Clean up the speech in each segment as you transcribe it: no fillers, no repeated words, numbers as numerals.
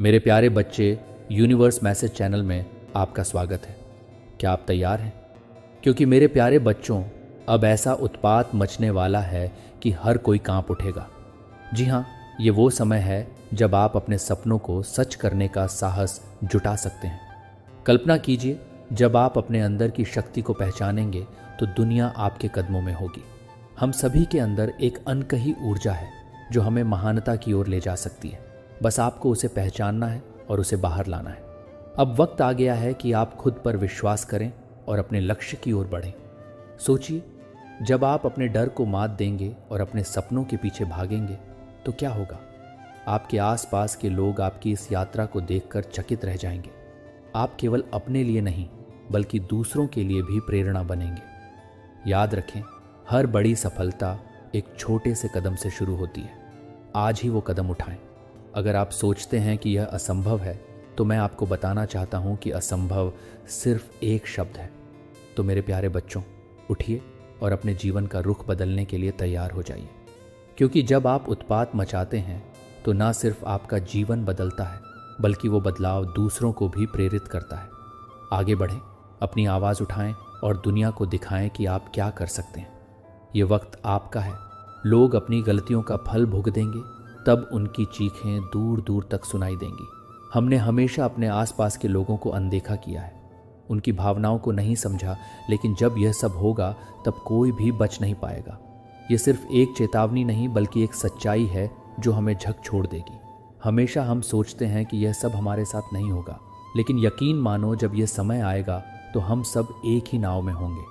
मेरे प्यारे बच्चे, यूनिवर्स मैसेज चैनल में आपका स्वागत है। क्या आप तैयार हैं? क्योंकि मेरे प्यारे बच्चों, अब ऐसा उत्पात मचने वाला है कि हर कोई कांप उठेगा। जी हाँ, ये वो समय है जब आप अपने सपनों को सच करने का साहस जुटा सकते हैं। कल्पना कीजिए, जब आप अपने अंदर की शक्ति को पहचानेंगे तो दुनिया आपके कदमों में होगी। हम सभी के अंदर एक अनकही ऊर्जा है जो हमें महानता की ओर ले जा सकती है। बस आपको उसे पहचानना है और उसे बाहर लाना है। अब वक्त आ गया है कि आप खुद पर विश्वास करें और अपने लक्ष्य की ओर बढ़ें। सोचिए, जब आप अपने डर को मात देंगे और अपने सपनों के पीछे भागेंगे तो क्या होगा? आपके आसपास के लोग आपकी इस यात्रा को देखकर चकित रह जाएंगे। आप केवल अपने लिए नहीं बल्कि दूसरों के लिए भी प्रेरणा बनेंगे। याद रखें, हर बड़ी सफलता एक छोटे से कदम से शुरू होती है। आज ही वो कदम उठाएं। अगर आप सोचते हैं कि यह असंभव है तो मैं आपको बताना चाहता हूं कि असंभव सिर्फ एक शब्द है। तो मेरे प्यारे बच्चों, उठिए और अपने जीवन का रुख बदलने के लिए तैयार हो जाइए। क्योंकि जब आप उत्पात मचाते हैं तो ना सिर्फ आपका जीवन बदलता है बल्कि वो बदलाव दूसरों को भी प्रेरित करता है। आगे बढ़ें, अपनी आवाज़ उठाएं और दुनिया को दिखाएं कि आप क्या कर सकते हैं। ये वक्त आपका है। लोग अपनी गलतियों का फल भुगतेंगे, तब उनकी चीखें दूर दूर तक सुनाई देंगी। हमने हमेशा अपने आसपास के लोगों को अनदेखा किया है, उनकी भावनाओं को नहीं समझा, लेकिन जब यह सब होगा तब कोई भी बच नहीं पाएगा। ये सिर्फ एक चेतावनी नहीं बल्कि एक सच्चाई है जो हमें झकझोर देगी। हमेशा हम सोचते हैं कि यह सब हमारे साथ नहीं होगा, लेकिन यकीन मानो, जब यह समय आएगा तो हम सब एक ही नाव में होंगे।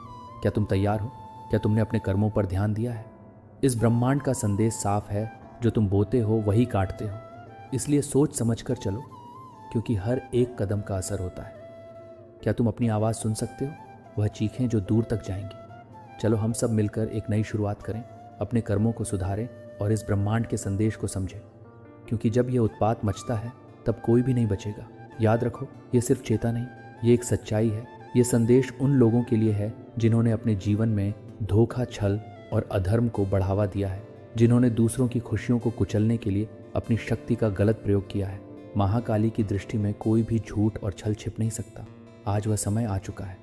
क्या तुम तैयार हो? क्या तुमने अपने कर्मों पर ध्यान दिया है? इस ब्रह्मांड का संदेश साफ है, जो तुम बोते हो वही काटते हो। इसलिए सोच समझ कर चलो, क्योंकि हर एक कदम का असर होता है। क्या तुम अपनी आवाज़ सुन सकते हो? वह चीखें जो दूर तक जाएंगी। चलो हम सब मिलकर एक नई शुरुआत करें, अपने कर्मों को सुधारें और इस ब्रह्मांड के संदेश को समझें। क्योंकि जब यह उत्पात मचता है तब कोई भी नहीं बचेगा। याद रखो, ये सिर्फ चेता नहीं, ये एक सच्चाई है। ये संदेश उन लोगों के लिए है जिन्होंने अपने जीवन में धोखा, छल और अधर्म को बढ़ावा दिया है, जिन्होंने दूसरों की खुशियों को कुचलने के लिए अपनी शक्ति का गलत प्रयोग किया है। महाकाली की दृष्टि में कोई भी झूठ और छल छिप नहीं सकता। आज वह समय आ चुका है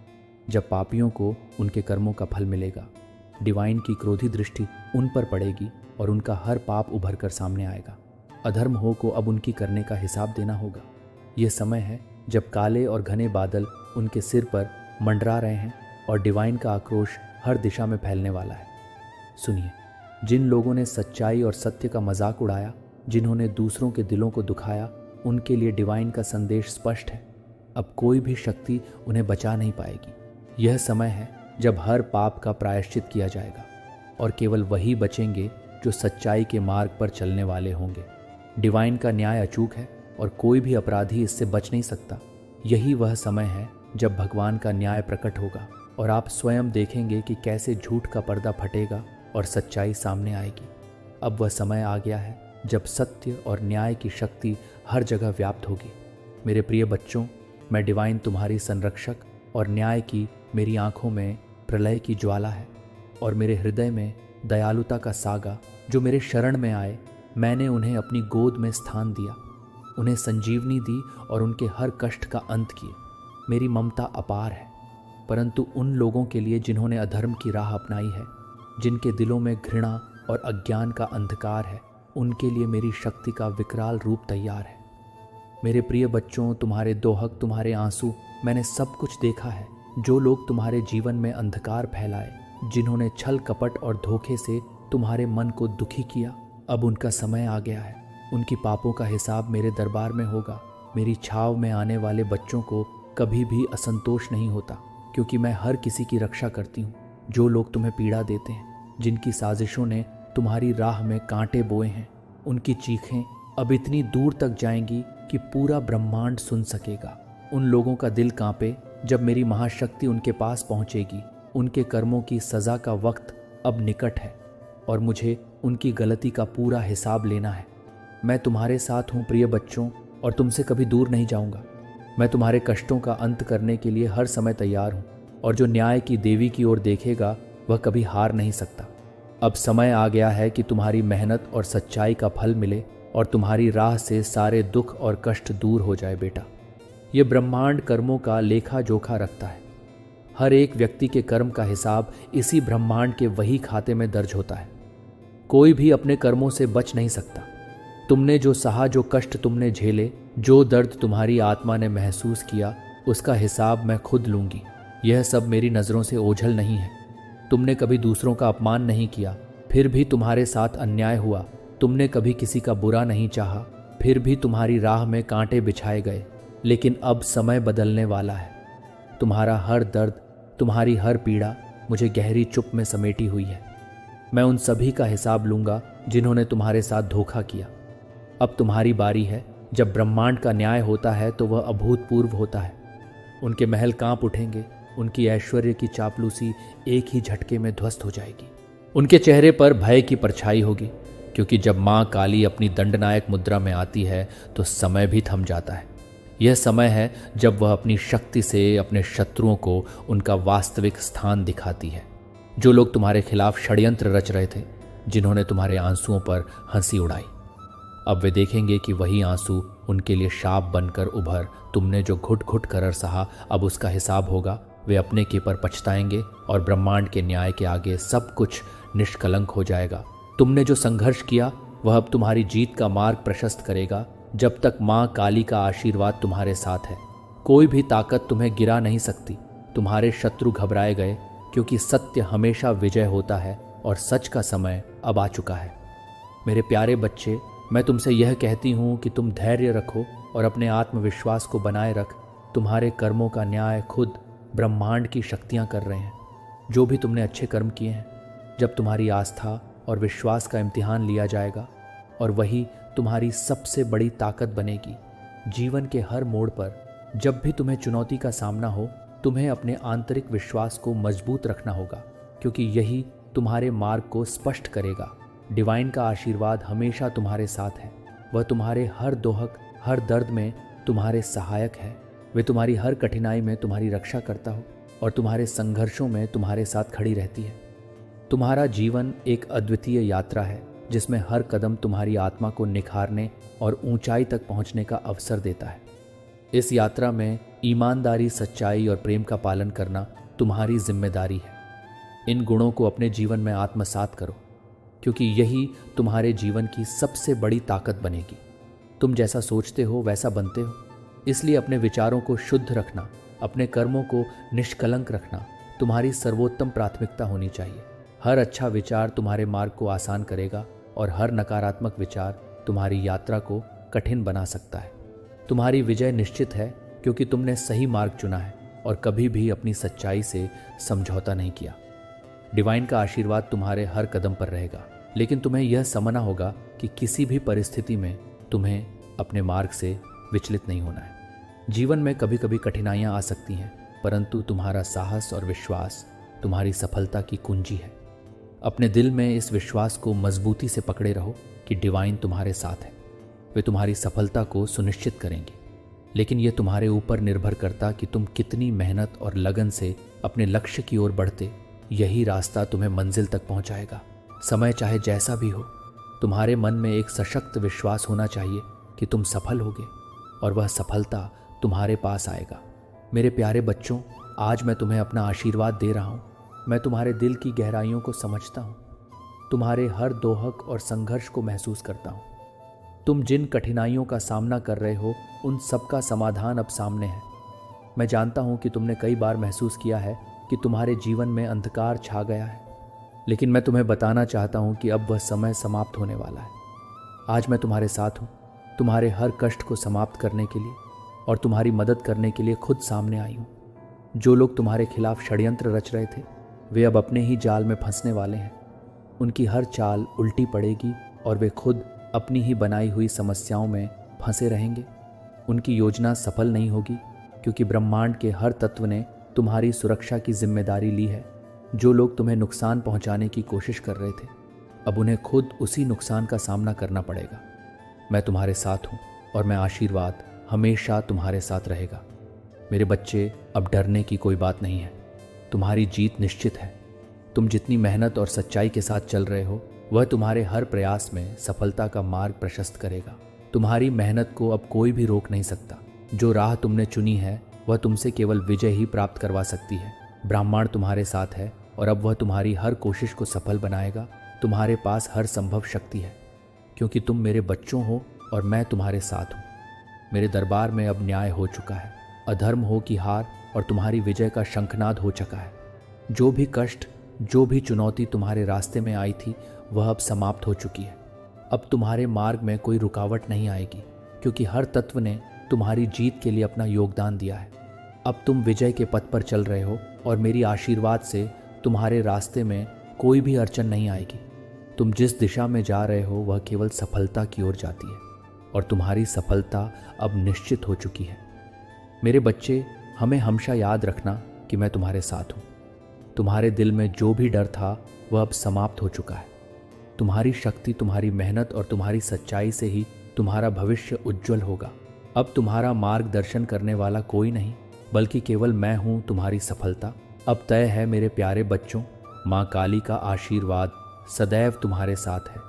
जब पापियों को उनके कर्मों का फल मिलेगा। डिवाइन की क्रोधी दृष्टि उन पर पड़ेगी और उनका हर पाप उभर कर सामने आएगा। अधर्म हो को अब उनकी करने का हिसाब देना होगा। यह समय है जब काले और घने बादल उनके सिर पर मंडरा रहे हैं और डिवाइन का आक्रोश हर दिशा में फैलने वाला है। सुनिए, जिन लोगों ने सच्चाई और सत्य का मजाक उड़ाया, जिन्होंने दूसरों के दिलों को दुखाया, उनके लिए डिवाइन का संदेश स्पष्ट है। अब कोई भी शक्ति उन्हें बचा नहीं पाएगी। यह समय है जब हर पाप का प्रायश्चित किया जाएगा और केवल वही बचेंगे जो सच्चाई के मार्ग पर चलने वाले होंगे। डिवाइन का न्याय अचूक है और कोई भी अपराधी इससे बच नहीं सकता। यही वह समय है जब भगवान का न्याय प्रकट होगा और आप स्वयं देखेंगे कि कैसे झूठ का पर्दा फटेगा और सच्चाई सामने आएगी। अब वह समय आ गया है जब सत्य और न्याय की शक्ति हर जगह व्याप्त होगी। मेरे प्रिय बच्चों, मैं डिवाइन तुम्हारी संरक्षक और न्याय की मेरी आंखों में प्रलय की ज्वाला है और मेरे हृदय में दयालुता का सागा। जो मेरे शरण में आए, मैंने उन्हें अपनी गोद में स्थान दिया, उन्हें संजीवनी दी और उनके हर कष्ट का अंत किए। मेरी ममता अपार है, परंतु उन लोगों के लिए जिन्होंने अधर्म की राह अपनाई है, जिनके दिलों में घृणा और अज्ञान का अंधकार है, उनके लिए मेरी शक्ति का विकराल रूप तैयार है। मेरे प्रिय बच्चों, तुम्हारे दोहक, तुम्हारे आंसू, मैंने सब कुछ देखा है। जो लोग तुम्हारे जीवन में अंधकार फैलाए, जिन्होंने छल कपट और धोखे से तुम्हारे मन को दुखी किया, अब उनका समय आ गया है। उनकी पापों का हिसाब मेरे दरबार में होगा। मेरी छाव में आने वाले बच्चों को कभी भी असंतोष नहीं होता, क्योंकि मैं हर किसी की रक्षा करती हूँ। जो लोग तुम्हें पीड़ा देते हैं, जिनकी साजिशों ने तुम्हारी राह में कांटे बोए हैं, उनकी चीखें अब इतनी दूर तक जाएंगी कि पूरा ब्रह्मांड सुन सकेगा। उन लोगों का दिल कांपे जब मेरी महाशक्ति उनके पास पहुंचेगी। उनके कर्मों की सज़ा का वक्त अब निकट है और मुझे उनकी गलती का पूरा हिसाब लेना है। मैं तुम्हारे साथ हूँ प्रिय बच्चों, और तुमसे कभी दूर नहीं जाऊँगा। मैं तुम्हारे कष्टों का अंत करने के लिए हर समय तैयार हूँ, और जो न्याय की देवी की ओर देखेगा वह कभी हार नहीं सकता। अब समय आ गया है कि तुम्हारी मेहनत और सच्चाई का फल मिले और तुम्हारी राह से सारे दुख और कष्ट दूर हो जाए बेटा। ये ब्रह्मांड कर्मों का लेखा जोखा रखता है। हर एक व्यक्ति के कर्म का हिसाब इसी ब्रह्मांड के वही खाते में दर्ज होता है। कोई भी अपने कर्मों से बच नहीं सकता। तुमने जो सहा, जो कष्ट तुमने झेले, जो दर्द तुम्हारी आत्मा ने महसूस किया, उसका हिसाब मैं खुद लूंगी। यह सब मेरी नज़रों से ओझल नहीं है। तुमने कभी दूसरों का अपमान नहीं किया, फिर भी तुम्हारे साथ अन्याय हुआ। तुमने कभी किसी का बुरा नहीं चाहा, फिर भी तुम्हारी राह में कांटे बिछाए गए। लेकिन अब समय बदलने वाला है। तुम्हारा हर दर्द, तुम्हारी हर पीड़ा मुझे गहरी चुप में समेटी हुई है। मैं उन सभी का हिसाब लूंगा जिन्होंने तुम्हारे साथ धोखा किया। अब तुम्हारी बारी है। जब ब्रह्मांड का न्याय होता है तो वह अभूतपूर्व होता है। उनके महल कांप उठेंगे। उनकी ऐश्वर्य की चापलूसी एक ही झटके में ध्वस्त हो जाएगी। उनके चेहरे पर भय की परछाई होगी, क्योंकि जब मां काली अपनी दंडनायक मुद्रा में आती है तो समय भी थम जाता है। यह समय है जब वह अपनी शक्ति से अपने शत्रुओं को उनका वास्तविक स्थान दिखाती है। जो लोग तुम्हारे खिलाफ षड्यंत्र रच रहे थे, जिन्होंने तुम्हारे आंसुओं पर हंसी उड़ाई, अब वे देखेंगे कि वही आंसू उनके लिए शाप बनकर उभर। तुमने जो घुट घुट कर सहा, अब उसका हिसाब होगा। वे अपने के पर पछताएंगे और ब्रह्मांड के न्याय के आगे सब कुछ निष्कलंक हो जाएगा। तुमने जो संघर्ष किया वह अब तुम्हारी जीत का मार्ग प्रशस्त करेगा। जब तक मां काली का आशीर्वाद तुम्हारे साथ है, कोई भी ताकत तुम्हें गिरा नहीं सकती। तुम्हारे शत्रु घबराए गए, क्योंकि सत्य हमेशा विजय होता है और सच का समय अब आ चुका है। मेरे प्यारे बच्चे, मैं तुमसे यह कहती हूँ कि तुम धैर्य रखो और अपने आत्मविश्वास को बनाए रख। तुम्हारे कर्मों का न्याय खुद ब्रह्मांड की शक्तियाँ कर रहे हैं। जो भी तुमने अच्छे कर्म किए हैं, जब तुम्हारी आस्था और विश्वास का इम्तिहान लिया जाएगा, और वही तुम्हारी सबसे बड़ी ताकत बनेगी। जीवन के हर मोड़ पर जब भी तुम्हें चुनौती का सामना हो, तुम्हें अपने आंतरिक विश्वास को मजबूत रखना होगा, क्योंकि यही तुम्हारे मार्ग को स्पष्ट करेगा। डिवाइन का आशीर्वाद हमेशा तुम्हारे साथ है। वह तुम्हारे हर दोहक, हर दर्द में तुम्हारे सहायक है। वे तुम्हारी हर कठिनाई में तुम्हारी रक्षा करता हो और तुम्हारे संघर्षों में तुम्हारे साथ खड़ी रहती है। तुम्हारा जीवन एक अद्वितीय यात्रा है, जिसमें हर कदम तुम्हारी आत्मा को निखारने और ऊंचाई तक पहुंचने का अवसर देता है। इस यात्रा में ईमानदारी, सच्चाई और प्रेम का पालन करना तुम्हारी जिम्मेदारी है। इन गुणों को अपने जीवन में आत्मसात करो, क्योंकि यही तुम्हारे जीवन की सबसे बड़ी ताकत बनेगी। तुम जैसा सोचते हो वैसा बनते हो, इसलिए अपने विचारों को शुद्ध रखना, अपने कर्मों को निष्कलंक रखना तुम्हारी सर्वोत्तम प्राथमिकता होनी चाहिए। हर अच्छा विचार तुम्हारे मार्ग को आसान करेगा और हर नकारात्मक विचार तुम्हारी यात्रा को कठिन बना सकता है। तुम्हारी विजय निश्चित है, क्योंकि तुमने सही मार्ग चुना है और कभी भी अपनी सच्चाई से समझौता नहीं किया। डिवाइन का आशीर्वाद तुम्हारे हर कदम पर रहेगा, लेकिन तुम्हें यह समझना होगा कि किसी भी परिस्थिति में तुम्हें अपने मार्ग से विचलित नहीं होना है। जीवन में कभी कभी कठिनाइयां आ सकती हैं, परंतु तुम्हारा साहस और विश्वास तुम्हारी सफलता की कुंजी है। अपने दिल में इस विश्वास को मजबूती से पकड़े रहो कि डिवाइन तुम्हारे साथ है। वे तुम्हारी सफलता को सुनिश्चित करेंगे, लेकिन यह तुम्हारे ऊपर निर्भर करता कि तुम कितनी मेहनत और लगन से अपने लक्ष्य की ओर बढ़ते। यही रास्ता तुम्हें मंजिल तक पहुंचाएगा। समय चाहे जैसा भी हो, तुम्हारे मन में एक सशक्त विश्वास होना चाहिए कि तुम सफल होगे और वह सफलता तुम्हारे पास आएगा। मेरे प्यारे बच्चों, आज मैं तुम्हें अपना आशीर्वाद दे रहा हूँ। मैं तुम्हारे दिल की गहराइयों को समझता हूँ, तुम्हारे हर दोहक और संघर्ष को महसूस करता हूँ। तुम जिन कठिनाइयों का सामना कर रहे हो, उन सब का समाधान अब सामने है। मैं जानता हूँ कि तुमने कई बार महसूस किया है कि तुम्हारे जीवन में अंधकार छा गया है, लेकिन मैं तुम्हें बताना चाहता हूँ कि अब वह समय समाप्त होने वाला है। आज मैं तुम्हारे साथ हूँ, तुम्हारे हर कष्ट को समाप्त करने के लिए और तुम्हारी मदद करने के लिए खुद सामने आई हूँ। जो लोग तुम्हारे खिलाफ षड्यंत्र रच रहे थे, वे अब अपने ही जाल में फंसने वाले हैं। उनकी हर चाल उल्टी पड़ेगी और वे खुद अपनी ही बनाई हुई समस्याओं में फंसे रहेंगे। उनकी योजना सफल नहीं होगी, क्योंकि ब्रह्मांड के हर तत्व ने तुम्हारी सुरक्षा की जिम्मेदारी ली है। जो लोग तुम्हें नुकसान पहुंचाने की कोशिश कर रहे थे, अब उन्हें खुद उसी नुकसान का सामना करना पड़ेगा। मैं तुम्हारे साथ हूँ और मैं आशीर्वाद हमेशा तुम्हारे साथ रहेगा। मेरे बच्चे, अब डरने की कोई बात नहीं है। तुम्हारी जीत निश्चित है। तुम जितनी मेहनत और सच्चाई के साथ चल रहे हो, वह तुम्हारे हर प्रयास में सफलता का मार्ग प्रशस्त करेगा। तुम्हारी मेहनत को अब कोई भी रोक नहीं सकता। जो राह तुमने चुनी है वह तुमसे केवल विजय ही प्राप्त करवा सकती है। ब्राह्मण तुम्हारे साथ है और अब वह तुम्हारी हर कोशिश को सफल बनाएगा। तुम्हारे पास हर संभव शक्ति है, क्योंकि तुम मेरे बच्चों हो और मैं तुम्हारे साथ हूँ। मेरे दरबार में अब न्याय हो चुका है, अधर्म हो की हार और तुम्हारी विजय का शंखनाद हो चुका है। जो भी कष्ट, जो भी चुनौती तुम्हारे रास्ते में आई थी वह अब समाप्त हो चुकी है। अब तुम्हारे मार्ग में कोई रुकावट नहीं आएगी, क्योंकि हर तत्व ने तुम्हारी जीत के लिए अपना योगदान दिया है। अब तुम विजय के पथ पर चल रहे हो और मेरी आशीर्वाद से तुम्हारे रास्ते में कोई भी अड़चन नहीं आएगी। तुम जिस दिशा में जा रहे हो वह केवल सफलता की ओर जाती है और तुम्हारी सफलता अब निश्चित हो चुकी है। मेरे बच्चे, हमें हमेशा याद रखना कि मैं तुम्हारे साथ हूँ। तुम्हारे दिल में जो भी डर था वह अब समाप्त हो चुका है। तुम्हारी शक्ति, तुम्हारी मेहनत और तुम्हारी सच्चाई से ही तुम्हारा भविष्य उज्जवल होगा। अब तुम्हारा मार्गदर्शन करने वाला कोई नहीं, बल्कि केवल मैं हूँ तुम्हारी सफलता। अब तय है मेरे प्यारे बच्चों, माँ काली का आशीर्वाद सदैव तुम्हारे साथ है।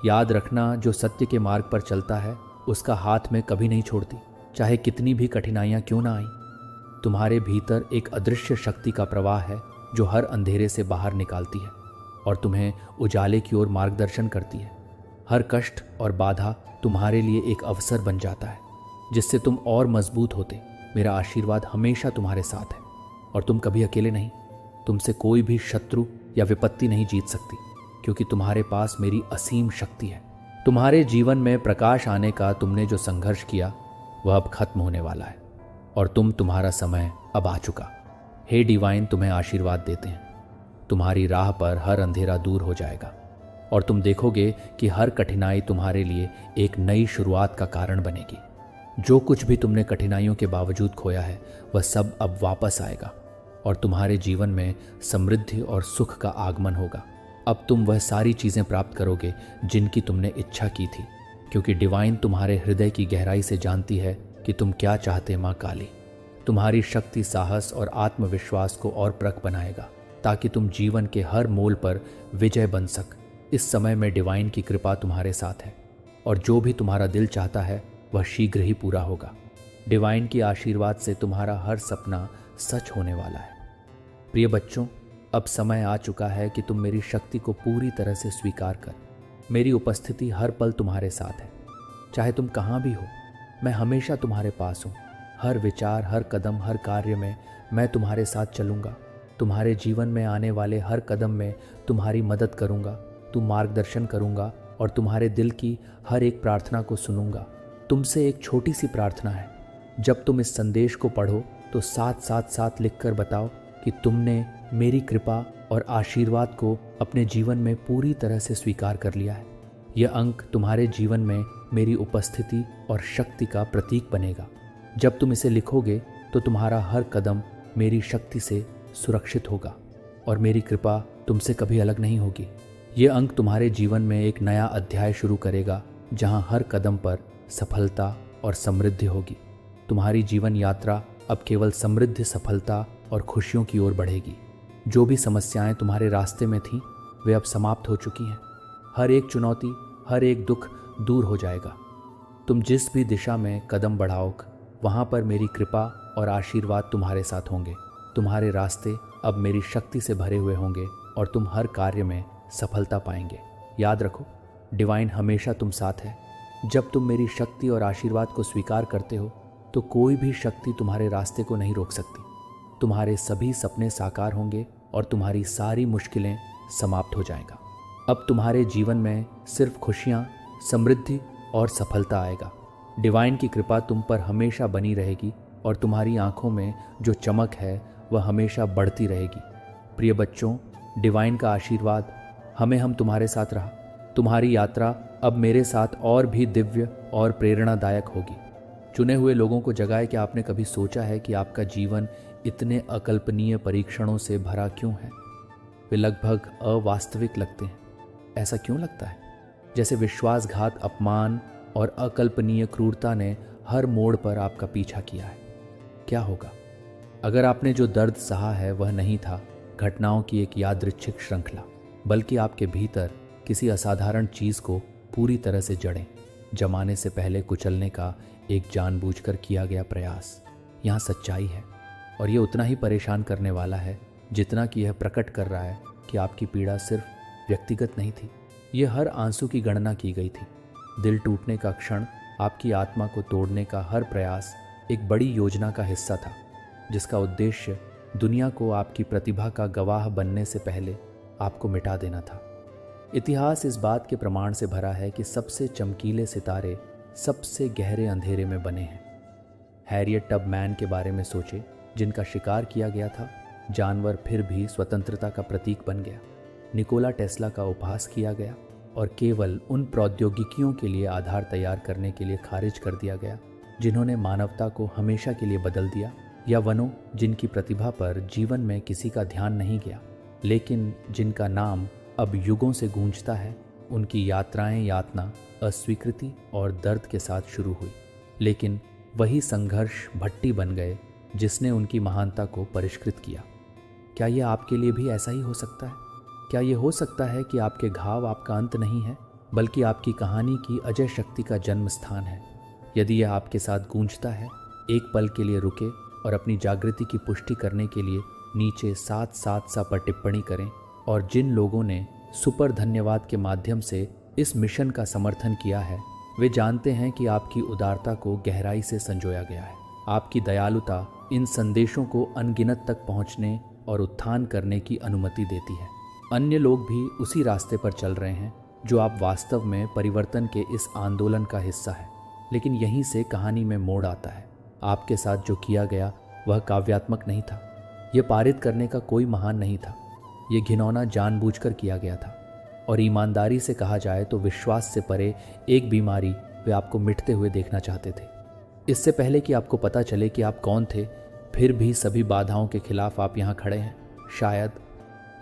याद रखना, जो सत्य के मार्ग पर चलता है उसका हाथ में कभी नहीं छोड़ती, चाहे कितनी भी कठिनाइयाँ क्यों ना आईं। तुम्हारे भीतर एक अदृश्य शक्ति का प्रवाह है जो हर अंधेरे से बाहर निकालती है और तुम्हें उजाले की ओर मार्गदर्शन करती है। हर कष्ट और बाधा तुम्हारे लिए एक अवसर बन जाता है जिससे तुम और मजबूत होते। मेरा आशीर्वाद हमेशा तुम्हारे साथ है और तुम कभी अकेले नहीं। तुमसे कोई भी शत्रु या विपत्ति नहीं जीत सकती, क्योंकि तुम्हारे पास मेरी असीम शक्ति है। तुम्हारे जीवन में प्रकाश आने का तुमने जो संघर्ष किया वह अब खत्म होने वाला है और तुम्हारा समय अब आ चुका। हे डिवाइन, तुम्हें आशीर्वाद देते हैं। तुम्हारी राह पर हर अंधेरा दूर हो जाएगा और तुम देखोगे कि हर कठिनाई तुम्हारे लिए एक नई शुरुआत का कारण बनेगी। जो कुछ भी तुमने कठिनाइयों के बावजूद खोया है वह सब अब वापस आएगा और तुम्हारे जीवन में समृद्धि और सुख का आगमन होगा। अब तुम वह सारी चीज़ें प्राप्त करोगे जिनकी तुमने इच्छा की थी, क्योंकि डिवाइन तुम्हारे हृदय की गहराई से जानती है कि तुम क्या चाहते। माँ काली तुम्हारी शक्ति, साहस और आत्मविश्वास को और प्रख बनाएगा ताकि तुम जीवन के हर मोड़ पर विजय बन सक। इस समय में डिवाइन की कृपा तुम्हारे साथ है और जो भी तुम्हारा दिल चाहता है वह शीघ्र ही पूरा होगा। डिवाइन की आशीर्वाद से तुम्हारा हर सपना सच होने वाला है। प्रिय बच्चों, अब समय आ चुका है कि तुम मेरी शक्ति को पूरी तरह से स्वीकार कर। मेरी उपस्थिति हर पल तुम्हारे साथ है। चाहे तुम कहाँ भी हो, मैं हमेशा तुम्हारे पास हूँ। हर विचार, हर कदम, हर कार्य में मैं तुम्हारे साथ चलूँगा। तुम्हारे जीवन में आने वाले हर कदम में तुम्हारी मदद करूँगा, तुम मार्गदर्शन करूँगा और तुम्हारे दिल की हर एक प्रार्थना को सुनूँगा। तुमसे एक छोटी सी प्रार्थना है, जब तुम इस संदेश को पढ़ो तो साथ लिख कर बताओ कि तुमने मेरी कृपा और आशीर्वाद को अपने जीवन में पूरी तरह से स्वीकार कर लिया है। यह अंक तुम्हारे जीवन में मेरी उपस्थिति और शक्ति का प्रतीक बनेगा। जब तुम इसे लिखोगे तो तुम्हारा हर कदम मेरी शक्ति से सुरक्षित होगा और मेरी कृपा तुमसे कभी अलग नहीं होगी। यह अंक तुम्हारे जीवन में एक नया अध्याय शुरू करेगा, जहां हर कदम पर सफलता और समृद्धि होगी। तुम्हारी जीवन यात्रा अब केवल समृद्धि, सफलता और खुशियों की ओर बढ़ेगी। जो भी समस्याएं तुम्हारे रास्ते में थीं वे अब समाप्त हो चुकी हैं। हर एक चुनौती, हर एक दुख दूर हो जाएगा। तुम जिस भी दिशा में कदम बढ़ाओगे वहाँ पर मेरी कृपा और आशीर्वाद तुम्हारे साथ होंगे। तुम्हारे रास्ते अब मेरी शक्ति से भरे हुए होंगे और तुम हर कार्य में सफलता पाएंगे। याद रखो, डिवाइन हमेशा तुम साथ है। जब तुम मेरी शक्ति और आशीर्वाद को स्वीकार करते हो तो कोई भी शक्ति तुम्हारे रास्ते को नहीं रोक सकती। तुम्हारे सभी सपने साकार होंगे और तुम्हारी सारी मुश्किलें समाप्त हो जाएगा। अब तुम्हारे जीवन में सिर्फ खुशियाँ, समृद्धि और सफलता आएगा। डिवाइन की कृपा तुम पर हमेशा बनी रहेगी और तुम्हारी आंखों में जो चमक है वह हमेशा बढ़ती रहेगी। प्रिय बच्चों, डिवाइन का आशीर्वाद हम तुम्हारे साथ रहा। तुम्हारी यात्रा अब मेरे साथ और भी दिव्य और प्रेरणादायक होगी। चुने हुए लोगों को जगाए। क्या आपने कभी सोचा है कि आपका जीवन इतने अकल्पनीय परीक्षणों से भरा क्यों है? वे लगभग अवास्तविक लगते हैं। ऐसा क्यों लगता है? जैसे विश्वासघात, अपमान और अकल्पनीय क्रूरता ने हर मोड़ पर आपका पीछा किया है। क्या होगा अगर आपने जो दर्द सहा है वह नहीं था घटनाओं की एक यादृच्छिक श्रृंखला, बल्कि आपके भीतर किसी असाधारण चीज़ को पूरी तरह से जड़ें जमाने से पहले कुचलने का एक जानबूझकर किया गया प्रयास यहाँ सच्चाई है। और ये उतना ही परेशान करने वाला है जितना कि यह प्रकट कर रहा है कि आपकी पीड़ा सिर्फ व्यक्तिगत नहीं थी। ये हर आंसू की गणना की गई थी। दिल टूटने का क्षण, आपकी आत्मा को तोड़ने का हर प्रयास एक बड़ी योजना का हिस्सा था, जिसका उद्देश्य दुनिया को आपकी प्रतिभा का गवाह बनने से पहले आपको मिटा देना था। इतिहास इस बात के प्रमाण से भरा है कि सबसे चमकीले सितारे सबसे गहरे अंधेरे में बने हैं। हैरियट टबमैन के बारे में सोचे, जिनका शिकार किया गया था, जानवर फिर भी स्वतंत्रता का प्रतीक बन गया। निकोला टेस्ला का उपहास किया गया और केवल उन प्रौद्योगिकियों के लिए आधार तैयार करने के लिए खारिज कर दिया गया जिन्होंने मानवता को हमेशा के लिए बदल दिया। या वनों जिनकी प्रतिभा पर जीवन में किसी का ध्यान नहीं गया, लेकिन जिनका नाम अब युगों से गूंजता है। उनकी यात्राएं यातना, अस्वीकृति और दर्द के साथ शुरू हुई, लेकिन वही संघर्ष भट्टी बन गए जिसने उनकी महानता को परिष्कृत किया। क्या यह आपके लिए भी ऐसा ही हो सकता है? क्या यह हो सकता है कि आपके घाव आपका अंत नहीं है, बल्कि आपकी कहानी की अजय शक्ति का जन्म स्थान है? यदि यह आपके साथ गूंजता है, एक पल के लिए रुके और अपनी जागृति की पुष्टि करने के लिए नीचे 777 पर टिप्पणी करें। और जिन लोगों ने सुपर धन्यवाद के माध्यम से इस मिशन का समर्थन किया है, वे जानते हैं कि आपकी उदारता को गहराई से संजोया गया है। आपकी दयालुता इन संदेशों को अनगिनत तक पहुंचने और उत्थान करने की अनुमति देती है। अन्य लोग भी उसी रास्ते पर चल रहे हैं जो आप वास्तव में परिवर्तन के इस आंदोलन का हिस्सा है। लेकिन यहीं से कहानी में मोड़ आता है। आपके साथ जो किया गया वह काव्यात्मक नहीं था। यह पारित करने का कोई महान नहीं था। यह घिनौना जानबूझकर किया गया था। और ईमानदारी से कहा जाए तो विश्वास से परे एक बीमारी वे आपको मिटते हुए देखना चाहते थे। इससे पहले कि आपको पता चले कि आप कौन थे, फिर भी सभी बाधाओं के खिलाफ आप यहाँ खड़े हैं, शायद।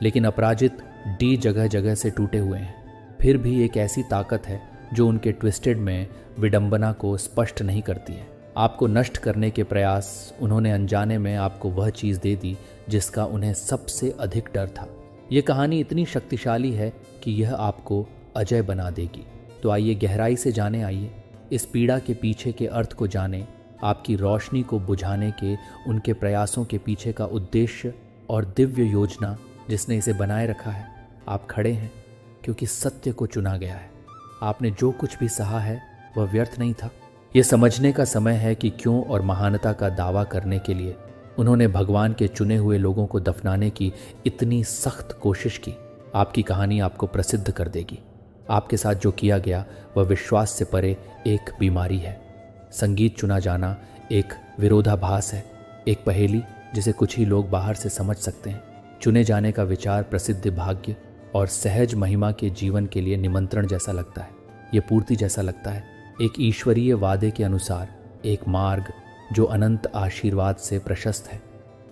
लेकिन अपराजित डी जगह जगह से टूटे हुए हैं। फिर भी एक ऐसी ताकत है जो उनके ट्विस्टेड में विडंबना को स्पष्ट नहीं करती है। आपको नष्ट करने के प्रयास, उन्होंने अनजाने में आपको वह चीज़ दे दी जिसका उन्हें सबसे अधिक डर था। यह कहानी इतनी शक्तिशाली है कि यह आपको अजय बना देगी। तो आइए गहराई से जाने, आइए इस पीड़ा के पीछे के अर्थ को जाने, आपकी रोशनी को बुझाने के उनके प्रयासों के पीछे का उद्देश्य और दिव्य योजना जिसने इसे बनाए रखा है। आप खड़े हैं क्योंकि सत्य को चुना गया है। आपने जो कुछ भी सहा है वह व्यर्थ नहीं था। यह समझने का समय है कि क्यों और महानता का दावा करने के लिए उन्होंने भगवान के चुने हुए लोगों को दफनाने की इतनी सख्त कोशिश की। आपकी कहानी आपको प्रसिद्ध कर देगी। आपके साथ जो किया गया वह विश्वास से परे एक बीमारी है। संगीत चुना जाना एक विरोधाभास है, एक पहेली जिसे कुछ ही लोग बाहर से समझ सकते हैं। चुने जाने का विचार प्रसिद्ध भाग्य और सहज महिमा के जीवन के लिए निमंत्रण जैसा लगता है। यह पूर्ति जैसा लगता है, एक ईश्वरीय वादे के अनुसार एक मार्ग जो अनंत आशीर्वाद से प्रशस्त है।